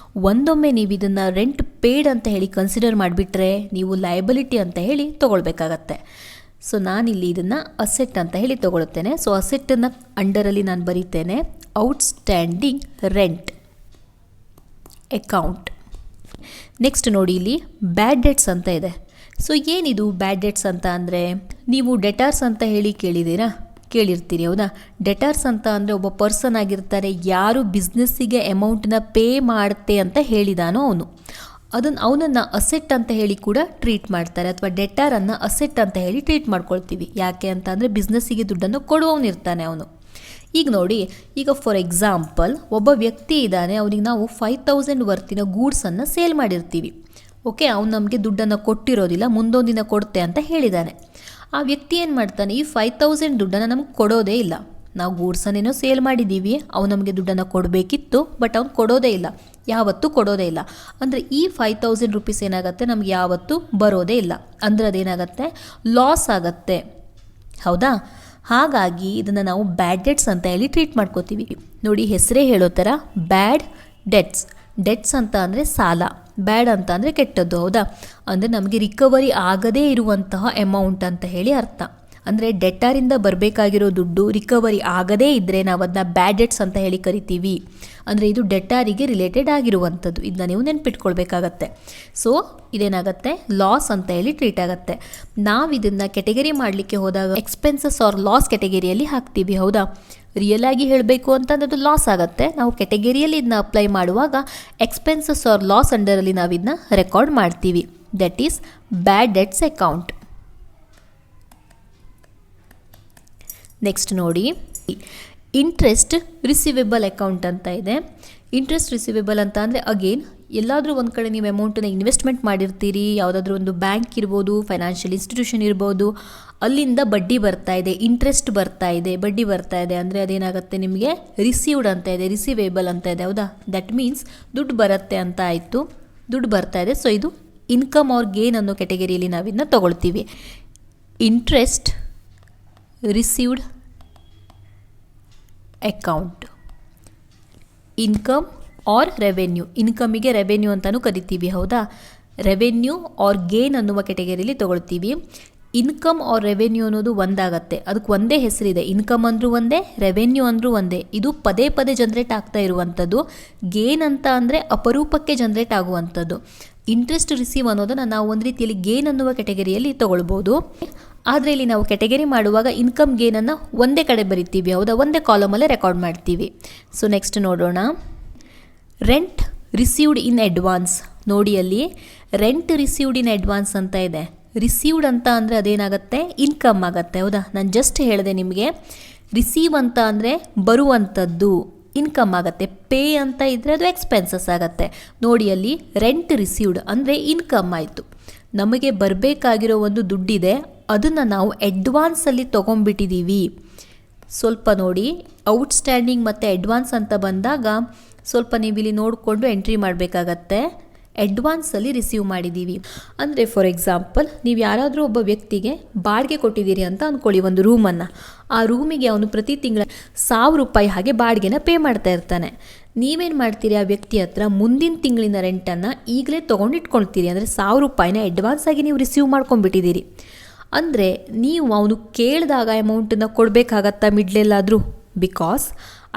[SPEAKER 1] ಒಂದೊಮ್ಮೆ ನೀವು ಇದನ್ನು ರೆಂಟ್ ಪೇಯ್ಡ್ ಅಂತ ಹೇಳಿ ಕನ್ಸಿಡರ್ ಮಾಡಿಬಿಟ್ರೆ ನೀವು ಲಯಬಿಲಿಟಿ ಅಂತ ಹೇಳಿ ತೊಗೊಳ್ಬೇಕಾಗತ್ತೆ. ಸೊ ನಾನಿಲ್ಲಿ ಇದನ್ನು ಅಸೆಟ್ ಅಂತ ಹೇಳಿ ತೊಗೊಳ್ತೇನೆ. ಸೊ ಅಸೆಟ್ಟನ್ನು ಅಂಡರಲ್ಲಿ ನಾನು ಬರೀತೇನೆ ಔಟ್ಸ್ಟ್ಯಾಂಡಿಂಗ್ ರೆಂಟ್ ಅಕೌಂಟ್. ನೆಕ್ಸ್ಟ್ ನೋಡಿ, ಇಲ್ಲಿ ಬ್ಯಾಡ್ ಡೆಟ್ಸ್ ಅಂತ ಇದೆ. ಸೊ ಏನಿದು ಬ್ಯಾಡ್ ಡೆಟ್ಸ್ ಅಂತ ಅಂದರೆ, ನೀವು ಡೆಟಾರ್ಸ್ ಅಂತ ಹೇಳಿ ಕೇಳಿರ್ತೀರಿ, ಹೌದಾ? ಡೆಟಾರ್ಸ್ ಅಂತ ಅಂದರೆ ಒಬ್ಬ ಪರ್ಸನ್ ಆಗಿರ್ತಾರೆ, ಯಾರು ಬಿಸ್ನೆಸ್ಸಿಗೆ ಅಮೌಂಟನ್ನ ಪೇ ಮಾಡ್ತೆ ಅಂತ ಹೇಳಿದಾನೋ ಅವನನ್ನು ಅಸೆಟ್ ಅಂತ ಹೇಳಿ ಕೂಡ ಟ್ರೀಟ್ ಮಾಡ್ತಾರೆ, ಅಥವಾ ಡೆಟಾರನ್ನು ಅಸೆಟ್ ಅಂತ ಹೇಳಿ ಟ್ರೀಟ್ ಮಾಡ್ಕೊಳ್ತೀವಿ. ಯಾಕೆ ಅಂತ ಅಂದರೆ ಬಿಸ್ನೆಸ್ಸಿಗೆ ದುಡ್ಡನ್ನು ಕೊಡುವವನಿರ್ತಾನೆ ಅವನು. ಈಗ ನೋಡಿ, ಈಗ ಫಾರ್ ಎಕ್ಸಾಂಪಲ್ ಒಬ್ಬ ವ್ಯಕ್ತಿ ಇದ್ದಾನೆ, ಅವನಿಗೆ ನಾವು 5000 ವರ್ತಿನ ಗೂಡ್ಸನ್ನು ಸೇಲ್ ಮಾಡಿರ್ತೀವಿ. ಓಕೆ, ಅವ್ನು ನಮಗೆ ದುಡ್ಡನ್ನು ಕೊಟ್ಟಿರೋದಿಲ್ಲ, ಮುಂದೊಂದು ದಿನ ಕೊಡ್ತೆ ಅಂತ ಹೇಳಿದ್ದಾನೆ. ಆ ವ್ಯಕ್ತಿ ಏನು ಮಾಡ್ತಾನೆ, ಈ 5000 ದುಡ್ಡನ್ನು ನಮಗೆ ಕೊಡೋದೇ ಇಲ್ಲ. ನಾವು ಗೂಡ್ಸನ್ನೇನೋ ಸೇಲ್ ಮಾಡಿದ್ದೀವಿ, ಅವ್ನು ನಮಗೆ ದುಡ್ಡನ್ನು ಕೊಡಬೇಕಿತ್ತು, ಬಟ್ ಅವ್ನು ಕೊಡೋದೇ ಇಲ್ಲ, ಯಾವತ್ತೂ ಕೊಡೋದೇ ಇಲ್ಲ. ಅಂದರೆ ಈ 5000 ರುಪೀಸ್ ಏನಾಗುತ್ತೆ, ನಮ್ಗೆ ಯಾವತ್ತೂ ಬರೋದೇ ಇಲ್ಲ. ಅಂದರೆ ಅದೇನಾಗುತ್ತೆ, ಲಾಸ್ ಆಗತ್ತೆ, ಹೌದಾ? ಹಾಗಾಗಿ ಇದನ್ನು ನಾವು ಬ್ಯಾಡ್ ಡೆಟ್ಸ್ ಅಂತ ಹೇಳಿ ಟ್ರೀಟ್ ಮಾಡ್ಕೋತೀವಿ. ನೋಡಿ, ಹೆಸರೇ ಹೇಳೋ ಥರ ಬ್ಯಾಡ್ ಡೆಟ್ಸ್. ಡೆಟ್ಸ್ ಅಂತ ಅಂದರೆ ಸಾಲ, ಬ್ಯಾಡ್ ಅಂತ ಅಂದರೆ ಕೆಟ್ಟದ್ದು, ಹೌದಾ? ಅಂದರೆ ನಮಗೆ ರಿಕವರಿ ಆಗದೇ ಇರುವಂತಹ ಅಮೌಂಟ್ ಅಂತ ಹೇಳಿ ಅರ್ಥ. ಅಂದರೆ ಡೆಟಾರಿಂದ ಬರಬೇಕಾಗಿರೋ ದುಡ್ಡು ರಿಕವರಿ ಆಗದೇ ಇದ್ದರೆ ನಾವು ಅದನ್ನ ಬ್ಯಾಡ್ ಡೆಟ್ಸ್ ಅಂತ ಹೇಳಿ ಕರಿತೀವಿ. ಅಂದರೆ ಇದು ಡೆಟಾರಿಗೆ ರಿಲೇಟೆಡ್ ಆಗಿರುವಂಥದ್ದು, ಇದನ್ನ ನೀವು ನೆನ್ಪಿಟ್ಕೊಳ್ಬೇಕಾಗತ್ತೆ. ಸೊ ಇದೇನಾಗುತ್ತೆ, ಲಾಸ್ ಅಂತ ಹೇಳಿ ಟ್ರೀಟ್ ಆಗುತ್ತೆ. ನಾವು ಇದನ್ನು ಕೆಟಗರಿ ಮಾಡಲಿಕ್ಕೆ ಹೋದಾಗ ಎಕ್ಸ್ಪೆನ್ಸಸ್ ಆರ್ ಲಾಸ್ ಕೆಟಗರಿಯಲ್ಲಿ ಹಾಕ್ತೀವಿ, ಹೌದಾ? ರಿಯಲ್ ಆಗಿ ಹೇಳಬೇಕು ಅಂತಂದ್ರೆ ಅದು ಲಾಸ್ ಆಗುತ್ತೆ. ನಾವು ಕೆಟಗರಿಯಲ್ಲಿ ಇದನ್ನ ಅಪ್ಲೈ ಮಾಡುವಾಗ ಎಕ್ಸ್ಪೆನ್ಸಸ್ ಆರ್ ಲಾಸ್ ಅಂಡರಲ್ಲಿ ನಾವು ಇದನ್ನ ರೆಕಾರ್ಡ್ ಮಾಡ್ತೀವಿ. That is bad debts account. Next ನೋಡಿ, ಇಂಟ್ರೆಸ್ಟ್ ರಿಸೀವೇಬಲ್ ಅಕೌಂಟ್ ಅಂತ ಇದೆ. ಇಂಟ್ರೆಸ್ಟ್ ರಿಸೀವೇಬಲ್ ಅಂತ ಅಂದರೆ ಅಗೇನ್ ಎಲ್ಲಾದರೂ ಒಂದು ಕಡೆ ನೀವು ಅಮೌಂಟನ್ನು ಇನ್ವೆಸ್ಟ್ಮೆಂಟ್ ಮಾಡಿರ್ತೀರಿ, ಯಾವುದಾದ್ರೂ ಒಂದು ಬ್ಯಾಂಕ್ ಇರ್ಬೋದು, ಫೈನಾನ್ಷಿಯಲ್ ಇನ್ಸ್ಟಿಟ್ಯೂಷನ್ ಇರ್ಬೋದು, ಅಲ್ಲಿಂದ ಬಡ್ಡಿ ಬರ್ತಾ ಇದೆ, ಇಂಟ್ರೆಸ್ಟ್ ಬರ್ತಾ ಇದೆ, ಬಡ್ಡಿ ಬರ್ತಾ ಇದೆ ಅಂದರೆ ಅದೇನಾಗುತ್ತೆ, ನಿಮಗೆ ರಿಸೀವ್ಡ್ ಅಂತ ಇದೆ, ರಿಸೀವೇಬಲ್ ಅಂತ ಇದೆ. ಹೌದಾ? ದಟ್ ಮೀನ್ಸ್ ದುಡ್ಡು ಬರುತ್ತೆ ಅಂತ ಆಯಿತು, ದುಡ್ಡು ಬರ್ತಾ ಇದೆ. ಸೊ ಇದು ಇನ್ಕಮ್ ಆರ್ ಗೇನ್ ಅನ್ನೋ ಕೆಟಗರಿಯಲ್ಲಿ ನಾವಿದನ್ನ ತೊಗೊಳ್ತೀವಿ. Interest received account. Income or revenue, ಇನ್ಕಮಿಗೆ ರೆವೆನ್ಯೂ ಅಂತಲೂ ಕರಿತೀವಿ. ಹೌದಾ? ರೆವೆನ್ಯೂ ಆರ್ ಗೇನ್ ಅನ್ನುವ ಕೆಟಗರಿಯಲ್ಲಿ ತೊಗೊಳ್ತೀವಿ. ಇನ್ಕಮ್ ಆರ್ ರೆವೆನ್ಯೂ ಅನ್ನೋದು ಒಂದಾಗತ್ತೆ, ಅದಕ್ಕೆ ಒಂದೇ ಹೆಸರಿದೆ. ಇನ್ಕಮ್ ಅಂದರೂ ಒಂದೇ, ರೆವೆನ್ಯೂ ಅಂದರೂ ಒಂದೇ. ಇದು ಪದೇ ಪದೇ ಜನ್ರೇಟ್ ಆಗ್ತಾ ಇರುವಂಥದ್ದು. ಗೇನ್ ಅಂತ ಅಂದರೆ ಅಪರೂಪಕ್ಕೆ ಜನ್ರೇಟ್ ಆಗುವಂಥದ್ದು. ಇಂಟ್ರೆಸ್ಟ್ ರಿಸೀವ್ ಅನ್ನೋದನ್ನು ನಾವು ಒಂದು ರೀತಿಯಲ್ಲಿ ಗೇನ್ ಅನ್ನುವ ಕೆಟಗರಿಯಲ್ಲಿ ತೊಗೊಳ್ಬೋದು. ಆದರೆ ಇಲ್ಲಿ ನಾವು ಕೆಟಗರಿ ಮಾಡುವಾಗ ಇನ್ಕಮ್ ಗೇನನ್ನು ಒಂದೇ ಕಡೆ ಬರಿತೀವಿ. ಹೌದಾ? ಒಂದೇ ಕಾಲಮಲ್ಲೇ ರೆಕಾರ್ಡ್ ಮಾಡ್ತೀವಿ. ಸೊ ನೆಕ್ಸ್ಟ್ ನೋಡೋಣ, ರೆಂಟ್ ರಿಸೀವ್ಡ್ ಇನ್ ಅಡ್ವಾನ್ಸ್. ನೋಡಿ ಅಲ್ಲಿ ರೆಂಟ್ ರಿಸೀವ್ಡ್ ಇನ್ ಅಡ್ವಾನ್ಸ್ ಅಂತ ಇದೆ. ರಿಸೀವ್ಡ್ ಅಂತ ಅಂದರೆ ಅದೇನಾಗುತ್ತೆ, ಇನ್ಕಮ್ ಆಗುತ್ತೆ. ಹೌದಾ? ನಾನು ಜಸ್ಟ್ ಹೇಳಿದೆ ನಿಮಗೆ. ರಿಸೀವ್ ಅಂತ ಅಂದರೆ ಬರುವಂಥದ್ದು, ಇನ್ಕಮ್ ಆಗುತ್ತೆ. ಪೇ ಅಂತ ಇದ್ದರೆ ಅದು ಎಕ್ಸ್ಪೆನ್ಸಸ್ ಆಗುತ್ತೆ. ನೋಡಿ ಅಲ್ಲಿ ರೆಂಟ್ ರಿಸೀವ್ಡ್ ಅಂದರೆ ಇನ್ಕಮ್ ಆಯಿತು. ನಮಗೆ ಬರಬೇಕಾಗಿರೋ ಒಂದು ದುಡ್ಡಿದೆ, ಅದನ್ನು ನಾವು ಅಡ್ವಾನ್ಸಲ್ಲಿ ತೊಗೊಂಡ್ಬಿಟ್ಟಿದ್ದೀವಿ. ಸ್ವಲ್ಪ ನೋಡಿ, ಔಟ್ಸ್ಟ್ಯಾಂಡಿಂಗ್ ಮತ್ತು ಅಡ್ವಾನ್ಸ್ ಅಂತ ಬಂದಾಗ ಸ್ವಲ್ಪ ನೀವು ಇಲ್ಲಿ ನೋಡಿಕೊಂಡು ಎಂಟ್ರಿ ಮಾಡಬೇಕಾಗತ್ತೆ. ಅಡ್ವಾನ್ಸಲ್ಲಿ ರಿಸೀವ್ ಮಾಡಿದ್ದೀವಿ ಅಂದರೆ ಫಾರ್ ಎಕ್ಸಾಂಪಲ್, ನೀವು ಯಾರಾದರೂ ಒಬ್ಬ ವ್ಯಕ್ತಿಗೆ ಬಾಡಿಗೆ ಕೊಟ್ಟಿದ್ದೀರಿ ಅಂತ ಅಂದ್ಕೊಳ್ಳಿ ಒಂದು ರೂಮನ್ನು. ಆ ರೂಮಿಗೆ ಅವನು ಪ್ರತಿ ತಿಂಗಳ 1000 ರೂಪಾಯಿ ಹಾಗೆ ಬಾಡಿಗೆನ ಪೇ ಮಾಡ್ತಾ ಇರ್ತಾನೆ. ನೀವೇನು ಮಾಡ್ತೀರಿ, ಆ ವ್ಯಕ್ತಿ ಹತ್ರ ಮುಂದಿನ ತಿಂಗಳಿನ ರೆಂಟನ್ನು ಈಗಲೇ ತೊಗೊಂಡು ಇಟ್ಕೊಳ್ತೀರಿ. ಅಂದರೆ 1000 ರೂಪಾಯಿನ ಅಡ್ವಾನ್ಸ್ ಆಗಿ ನೀವು ರಿಸೀವ್ ಮಾಡ್ಕೊಂಡ್ಬಿಟ್ಟಿದ್ದೀರಿ. ಅಂದರೆ ನೀವು ಅವನು ಕೇಳಿದಾಗ ಅಮೌಂಟನ್ನು ಕೊಡಬೇಕಾಗತ್ತಾ ಮಿಡ್ಲೆಲ್ಲಾದರೂ? ಬಿಕಾಸ್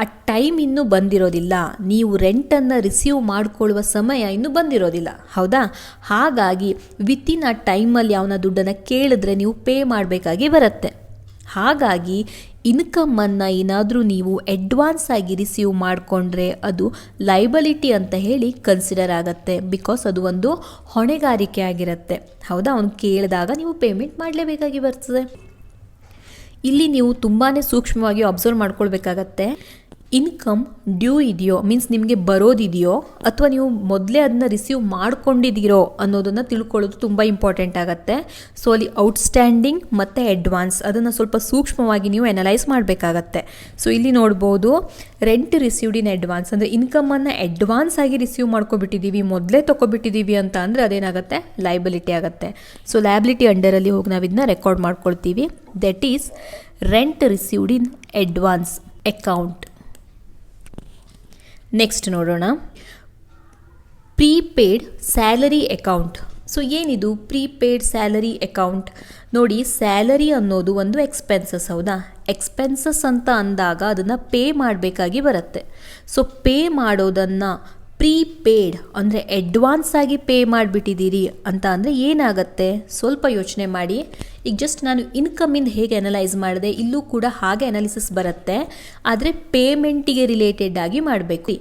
[SPEAKER 1] ಆ ಟೈಮ್ ಇನ್ನೂ ಬಂದಿರೋದಿಲ್ಲ, ನೀವು ರೆಂಟನ್ನು ರಿಸೀವ್ ಮಾಡಿಕೊಳ್ಳುವ ಸಮಯ ಇನ್ನೂ ಬಂದಿರೋದಿಲ್ಲ. ಹೌದಾ? ಹಾಗಾಗಿ ವಿತಿನ್ ಆ ಟೈಮಲ್ಲಿ ಅವನ ದುಡ್ಡನ್ನು ಕೇಳಿದ್ರೆ ನೀವು ಪೇ ಮಾಡಬೇಕಾಗಿ ಬರುತ್ತೆ. ಹಾಗಾಗಿ ಇನ್ಕಮನ್ನು ಏನಾದರೂ ನೀವು ಅಡ್ವಾನ್ಸ್ ಆಗಿ ರಿಸೀವ್ ಮಾಡಿಕೊಂಡ್ರೆ ಅದು ಲೈಬಲಿಟಿ ಅಂತ ಹೇಳಿ ಕನ್ಸಿಡರ್ ಆಗುತ್ತೆ. ಬಿಕಾಸ್ ಅದು ಒಂದು ಹೊಣೆಗಾರಿಕೆ ಆಗಿರುತ್ತೆ. ಹೌದಾ? ಅವನು ಕೇಳಿದಾಗ ನೀವು ಪೇಮೆಂಟ್ ಮಾಡಲೇಬೇಕಾಗಿ ಬರ್ತದೆ. ಇಲ್ಲಿ ನೀವು ತುಂಬಾ ಸೂಕ್ಷ್ಮವಾಗಿ ಅಬ್ಸರ್ವ್ ಮಾಡ್ಕೊಳ್ಬೇಕಾಗತ್ತೆ. ಇನ್ಕಮ್ ಡ್ಯೂ ಇದೆಯೋ, ಮೀನ್ಸ್ ನಿಮಗೆ ಬರೋದಿದೆಯೋ ಅಥವಾ ನೀವು ಮೊದಲೇ ಅದನ್ನ ರಿಸೀವ್ ಮಾಡ್ಕೊಂಡಿದ್ದೀರೋ ಅನ್ನೋದನ್ನು ತಿಳ್ಕೊಳ್ಳೋದು ತುಂಬ ಇಂಪಾರ್ಟೆಂಟ್ ಆಗುತ್ತೆ. ಸೊ ಅಲ್ಲಿ ಔಟ್ಸ್ಟ್ಯಾಂಡಿಂಗ್ ಮತ್ತು ಅಡ್ವಾನ್ಸ್ ಅದನ್ನು ಸ್ವಲ್ಪ ಸೂಕ್ಷ್ಮವಾಗಿ ನೀವು ಅನಲೈಸ್ ಮಾಡಬೇಕಾಗತ್ತೆ. ಸೊ ಇಲ್ಲಿ ನೋಡ್ಬೋದು, ರೆಂಟ್ ರಿಸೀವ್ಡ್ ಇನ್ ಅಡ್ವಾನ್ಸ್ ಅಂದರೆ ಇನ್ಕಮನ್ನು ಅಡ್ವಾನ್ಸ್ ಆಗಿ ರಿಸೀವ್ ಮಾಡ್ಕೊಬಿಟ್ಟಿದ್ದೀವಿ, ಮೊದಲೇ ತೊಗೊಬಿಟ್ಟಿದ್ದೀವಿ ಅಂತ ಅಂದರೆ ಅದೇನಾಗುತ್ತೆ, ಲೈಬಿಲಿಟಿ ಆಗುತ್ತೆ. ಸೊ ಲೈಬಿಲಿಟಿ ಅಂಡರಲ್ಲಿ ಹೋಗಿ ನಾವು ಇದನ್ನ ರೆಕಾರ್ಡ್ ಮಾಡ್ಕೊಳ್ತೀವಿ. That is rent received in advance account. Next ನೋಡೋಣ, ಪ್ರೀಪೇಯ್ಡ್ ಸ್ಯಾಲರಿ ಅಕೌಂಟ್. ಸೊ ಏನಿದು ಪ್ರೀಪೇಯ್ಡ್ ಸ್ಯಾಲರಿ ಅಕೌಂಟ್? ನೋಡಿ, ಸ್ಯಾಲರಿ ಅನ್ನೋದು ಒಂದು ಎಕ್ಸ್ಪೆನ್ಸಸ್. ಹೌದಾ? ಎಕ್ಸ್ಪೆನ್ಸಸ್ ಅಂತ ಅಂದಾಗ ಅದನ್ನು ಪೇ ಮಾಡಬೇಕಾಗಿ ಬರುತ್ತೆ. ಸೊ ಪೇ ಮಾಡೋದನ್ನು ಪ್ರೀಪೇಯ್ಡ್ ಅಂದರೆ ಅಡ್ವಾನ್ಸ್ ಆಗಿ ಪೇ ಮಾಡಿಬಿಟ್ಟಿದ್ದೀರಿ ಅಂತ ಅಂದರೆ ಏನಾಗುತ್ತೆ, ಸ್ವಲ್ಪ ಯೋಚನೆ ಮಾಡಿ. ಈಗ ಜಸ್ಟ್ ನಾನು ಇನ್ಕಮಿಂದ ಹೇಗೆ ಅನಲೈಸ್ ಮಾಡಿದೆ, ಇಲ್ಲೂ ಕೂಡ ಹಾಗೆ ಅನಾಲಿಸಿಸ್ ಬರುತ್ತೆ. ಆದರೆ ಪೇಮೆಂಟಿಗೆ ರಿಲೇಟೆಡ್ ಆಗಿ ಮಾಡಬೇಕು.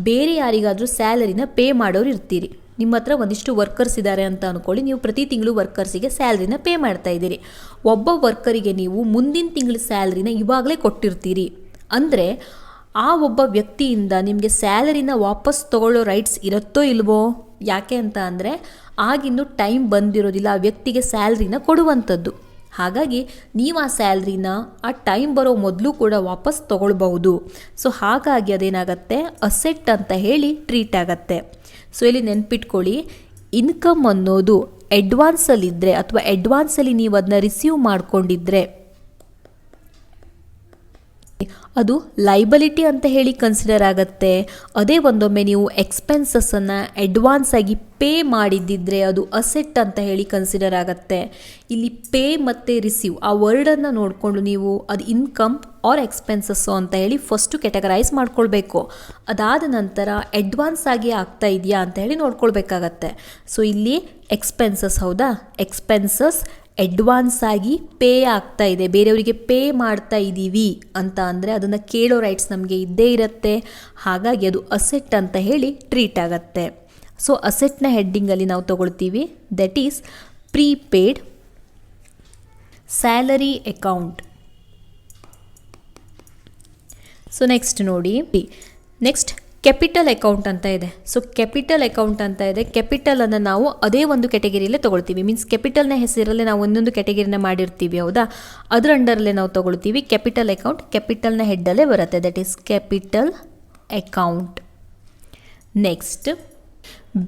[SPEAKER 1] ಬೇರೆ ಯಾರಿಗಾದರೂ ಸ್ಯಾಲರಿನ ಪೇ ಮಾಡೋರು ಇರ್ತೀರಿ, ನಿಮ್ಮ ಹತ್ರ ಒಂದಿಷ್ಟು ವರ್ಕರ್ಸ್ ಇದ್ದಾರೆ ಅಂತ ಅಂದ್ಕೊಳ್ಳಿ. ನೀವು ಪ್ರತಿ ತಿಂಗಳು ವರ್ಕರ್ಸಿಗೆ ಸ್ಯಾಲ್ರಿನ ಪೇ ಮಾಡ್ತಾ ಇದ್ದೀರಿ. ಒಬ್ಬ ವರ್ಕರಿಗೆ ನೀವು ಮುಂದಿನ ತಿಂಗಳ ಸ್ಯಾಲ್ರಿನ ಇವಾಗಲೇ ಕೊಟ್ಟಿರ್ತೀರಿ. ಅಂದರೆ ಆ ಒಬ್ಬ ವ್ಯಕ್ತಿಯಿಂದ ನಿಮಗೆ ಸ್ಯಾಲರಿನ ವಾಪಸ್ ತೊಗೊಳ್ಳೋ ರೈಟ್ಸ್ ಇರುತ್ತೋ ಇಲ್ವೋ? ಯಾಕೆ ಅಂತ ಅಂದರೆ ಆಗಿನ್ನೂ ಟೈಮ್ ಬಂದಿರೋದಿಲ್ಲ ಆ ವ್ಯಕ್ತಿಗೆ ಸ್ಯಾಲ್ರಿನ ಕೊಡುವಂಥದ್ದು. ಹಾಗಾಗಿ ನೀವು ಆ ಸ್ಯಾಲ್ರಿನ ಆ ಟೈಮ್ ಬರೋ ಮೊದಲು ಕೂಡ ವಾಪಸ್ ತೊಗೊಳ್ಬಹುದು. ಸೊ ಹಾಗಾಗಿ ಅದೇನಾಗುತ್ತೆ, ಅಸೆಟ್ ಅಂತ ಹೇಳಿ ಟ್ರೀಟ್ ಆಗುತ್ತೆ. ಸೊ ಇಲ್ಲಿ ನೆನ್ಪಿಟ್ಕೊಳ್ಳಿ, ಇನ್ಕಮ್ ಅನ್ನೋದು ಅಡ್ವಾನ್ಸಲ್ಲಿದ್ದರೆ ಅಥವಾ ಅಡ್ವಾನ್ಸಲ್ಲಿ ನೀವು ಅದನ್ನ ರಿಸೀವ್ ಮಾಡ್ಕೊಂಡಿದ್ರೆ ಅದು ಲೈಬಲಿಟಿ ಅಂತ ಹೇಳಿ ಕನ್ಸಿಡರ್ ಆಗುತ್ತೆ. ಅದೇ ಒಂದೊಮ್ಮೆ ನೀವು ಎಕ್ಸ್ಪೆನ್ಸಸ್ಸನ್ನು ಅಡ್ವಾನ್ಸ್ ಆಗಿ ಪೇ ಮಾಡಿದ್ದಿದ್ರೆ ಅದು ಅಸೆಟ್ ಅಂತ ಹೇಳಿ ಕನ್ಸಿಡರ್ ಆಗುತ್ತೆ. ಇಲ್ಲಿ ಪೇ ಮತ್ತು ರಿಸೀವ್ ಆ ವರ್ಡನ್ನು ನೋಡಿಕೊಂಡು ನೀವು ಅದು ಇನ್ಕಮ್ ಆರ್ ಎಕ್ಸ್ಪೆನ್ಸಸ್ಸು ಅಂತ ಹೇಳಿ ಫಸ್ಟು ಕೆಟಗರೈಸ್ ಮಾಡ್ಕೊಳ್ಬೇಕು. ಅದಾದ ನಂತರ ಅಡ್ವಾನ್ಸ್ ಆಗಿ ಆಗ್ತಾ ಇದೆಯಾ ಅಂತ ಹೇಳಿ ನೋಡ್ಕೊಳ್ಬೇಕಾಗತ್ತೆ. ಸೊ ಇಲ್ಲಿ ಎಕ್ಸ್ಪೆನ್ಸಸ್, ಹೌದಾ, ಎಕ್ಸ್ಪೆನ್ಸಸ್ ಅಡ್ವಾನ್ಸ್ ಆಗಿ ಪೇ ಆಗ್ತಾ ಇದೆ, ಬೇರೆಯವರಿಗೆ ಪೇ ಮಾಡ್ತಾ ಇದ್ದೀವಿ ಅಂತ ಅಂದರೆ ಅದನ್ನು ಕೇಳೋ ರೈಟ್ಸ್ ನಮಗೆ ಇದ್ದೇ ಇರುತ್ತೆ. ಹಾಗಾಗಿ ಅದು ಅಸೆಟ್ ಅಂತ ಹೇಳಿ ಟ್ರೀಟ್ ಆಗುತ್ತೆ. ಸೊ ಅಸೆಟ್ನ ಹೆಡ್ಡಿಂಗಲ್ಲಿ ನಾವು ತಗೊಳ್ತೀವಿ, that is prepaid salary account. So next ನೋಡಿ, ನೆಕ್ಸ್ಟ್ ಕ್ಯಾಪಿಟಲ್ ಅಕೌಂಟ್ ಅಂತ ಇದೆ. ಸೊ ಕ್ಯಾಪಿಟಲ್ ಅಕೌಂಟ್ ಅಂತ ಇದೆ, ಕ್ಯಾಪಿಟಲನ್ನು ನಾವು ಅದೇ ಒಂದು ಕ್ಯಾಟಗರಿಯಲ್ಲೇ ತೊಗೊಳ್ತೀವಿ. ಮೀನ್ಸ್ ಕ್ಯಾಪಿಟಲ್ನ ಹೆಸರಲ್ಲೇ ನಾವು ಒಂದೊಂದು ಕ್ಯಾಟಗರಿನ ಮಾಡಿರ್ತೀವಿ, ಹೌದಾ, ಅದರ ಅಂಡರಲ್ಲೇ ನಾವು ತೊಗೊಳ್ತೀವಿ ಕ್ಯಾಪಿಟಲ್ ಅಕೌಂಟ್. ಕ್ಯಾಪಿಟಲ್ನ ಹೆಡ್ಡಲ್ಲೇ ಬರುತ್ತೆ, that is capital account. Next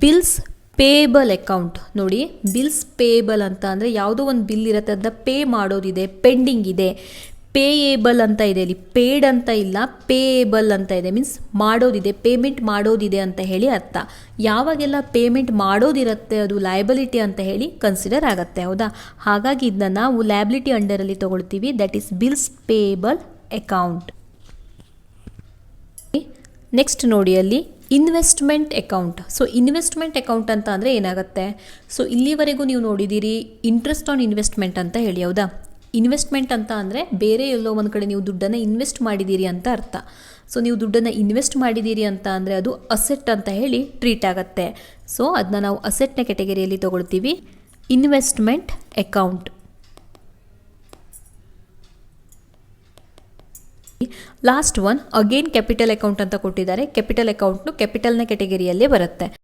[SPEAKER 1] bills payable account. ನೋಡಿ, ಬಿಲ್ಸ್ ಪೇಬಲ್ ಅಂತ ಅಂದರೆ ಯಾವುದೋ ಒಂದು ಬಿಲ್ ಇರುತ್ತೆ, ಅದನ್ನ ಪೇ ಮಾಡೋದಿದೆ, ಪೆಂಡಿಂಗ್ ಇದೆ. ಪೇಯೇಬಲ್ ಅಂತ ಇದೆ, ಇಲ್ಲಿ ಪೇಡ್ ಅಂತ ಇಲ್ಲ, ಪೇಯೇಬಲ್ ಅಂತ ಇದೆ, ಮೀನ್ಸ್ ಮಾಡೋದಿದೆ, ಪೇಮೆಂಟ್ ಮಾಡೋದಿದೆ ಅಂತ ಹೇಳಿ ಅರ್ಥ. ಯಾವಾಗೆಲ್ಲ ಪೇಮೆಂಟ್ ಮಾಡೋದಿರುತ್ತೆ ಅದು ಲಯಬಿಲಿಟಿ ಅಂತ ಹೇಳಿ ಕನ್ಸಿಡರ್ ಆಗುತ್ತೆ, ಹೌದಾ. ಹಾಗಾಗಿ ಇದನ್ನ ನಾವು ಲಯಬಿಲಿಟಿ ಅಂಡರಲ್ಲಿ ತಗೊಳ್ತೀವಿ, that is bills payable account. Next ನೋಡಿ, ಅಲ್ಲಿ investment account. So investment account ಅಂತ ಅಂದರೆ ಏನಾಗುತ್ತೆ, ಸೊ ಇಲ್ಲಿವರೆಗೂ ನೀವು ನೋಡಿದ್ದೀರಿ ಇಂಟ್ರೆಸ್ಟ್ ಆನ್ ಇನ್ವೆಸ್ಟ್ಮೆಂಟ್ ಅಂತ ಹೇಳಿ, ಹೌದಾ. ಇನ್ವೆಸ್ಟ್ಮೆಂಟ್ ಅಂತ ಅಂದರೆ ಬೇರೆ ಎಲ್ಲೋ ಒಂದು ಕಡೆ ನೀವು ದುಡ್ಡನ್ನು ಇನ್ವೆಸ್ಟ್ ಮಾಡಿದ್ದೀರಿ ಅಂತ ಅರ್ಥ. ಸೊ ನೀವು ದುಡ್ಡನ್ನು ಇನ್ವೆಸ್ಟ್ ಮಾಡಿದ್ದೀರಿ ಅಂತ ಅಂದರೆ ಅದು ಅಸೆಟ್ ಅಂತ ಹೇಳಿ ಟ್ರೀಟ್ ಆಗುತ್ತೆ. ಸೊ ಅದನ್ನ ನಾವು ಅಸೆಟ್ನ ಕ್ಯಾಟಗರಿಯಲ್ಲಿ ತೊಗೊಳ್ತೀವಿ, investment account. Last one again capital account ಅಂತ ಕೊಟ್ಟಿದ್ದಾರೆ. ಕ್ಯಾಪಿಟಲ್ ಅಕೌಂಟ್ನು ಕ್ಯಾಪಿಟಲ್ನ ಕ್ಯಾಟಗರಿಯಲ್ಲೇ ಬರುತ್ತೆ.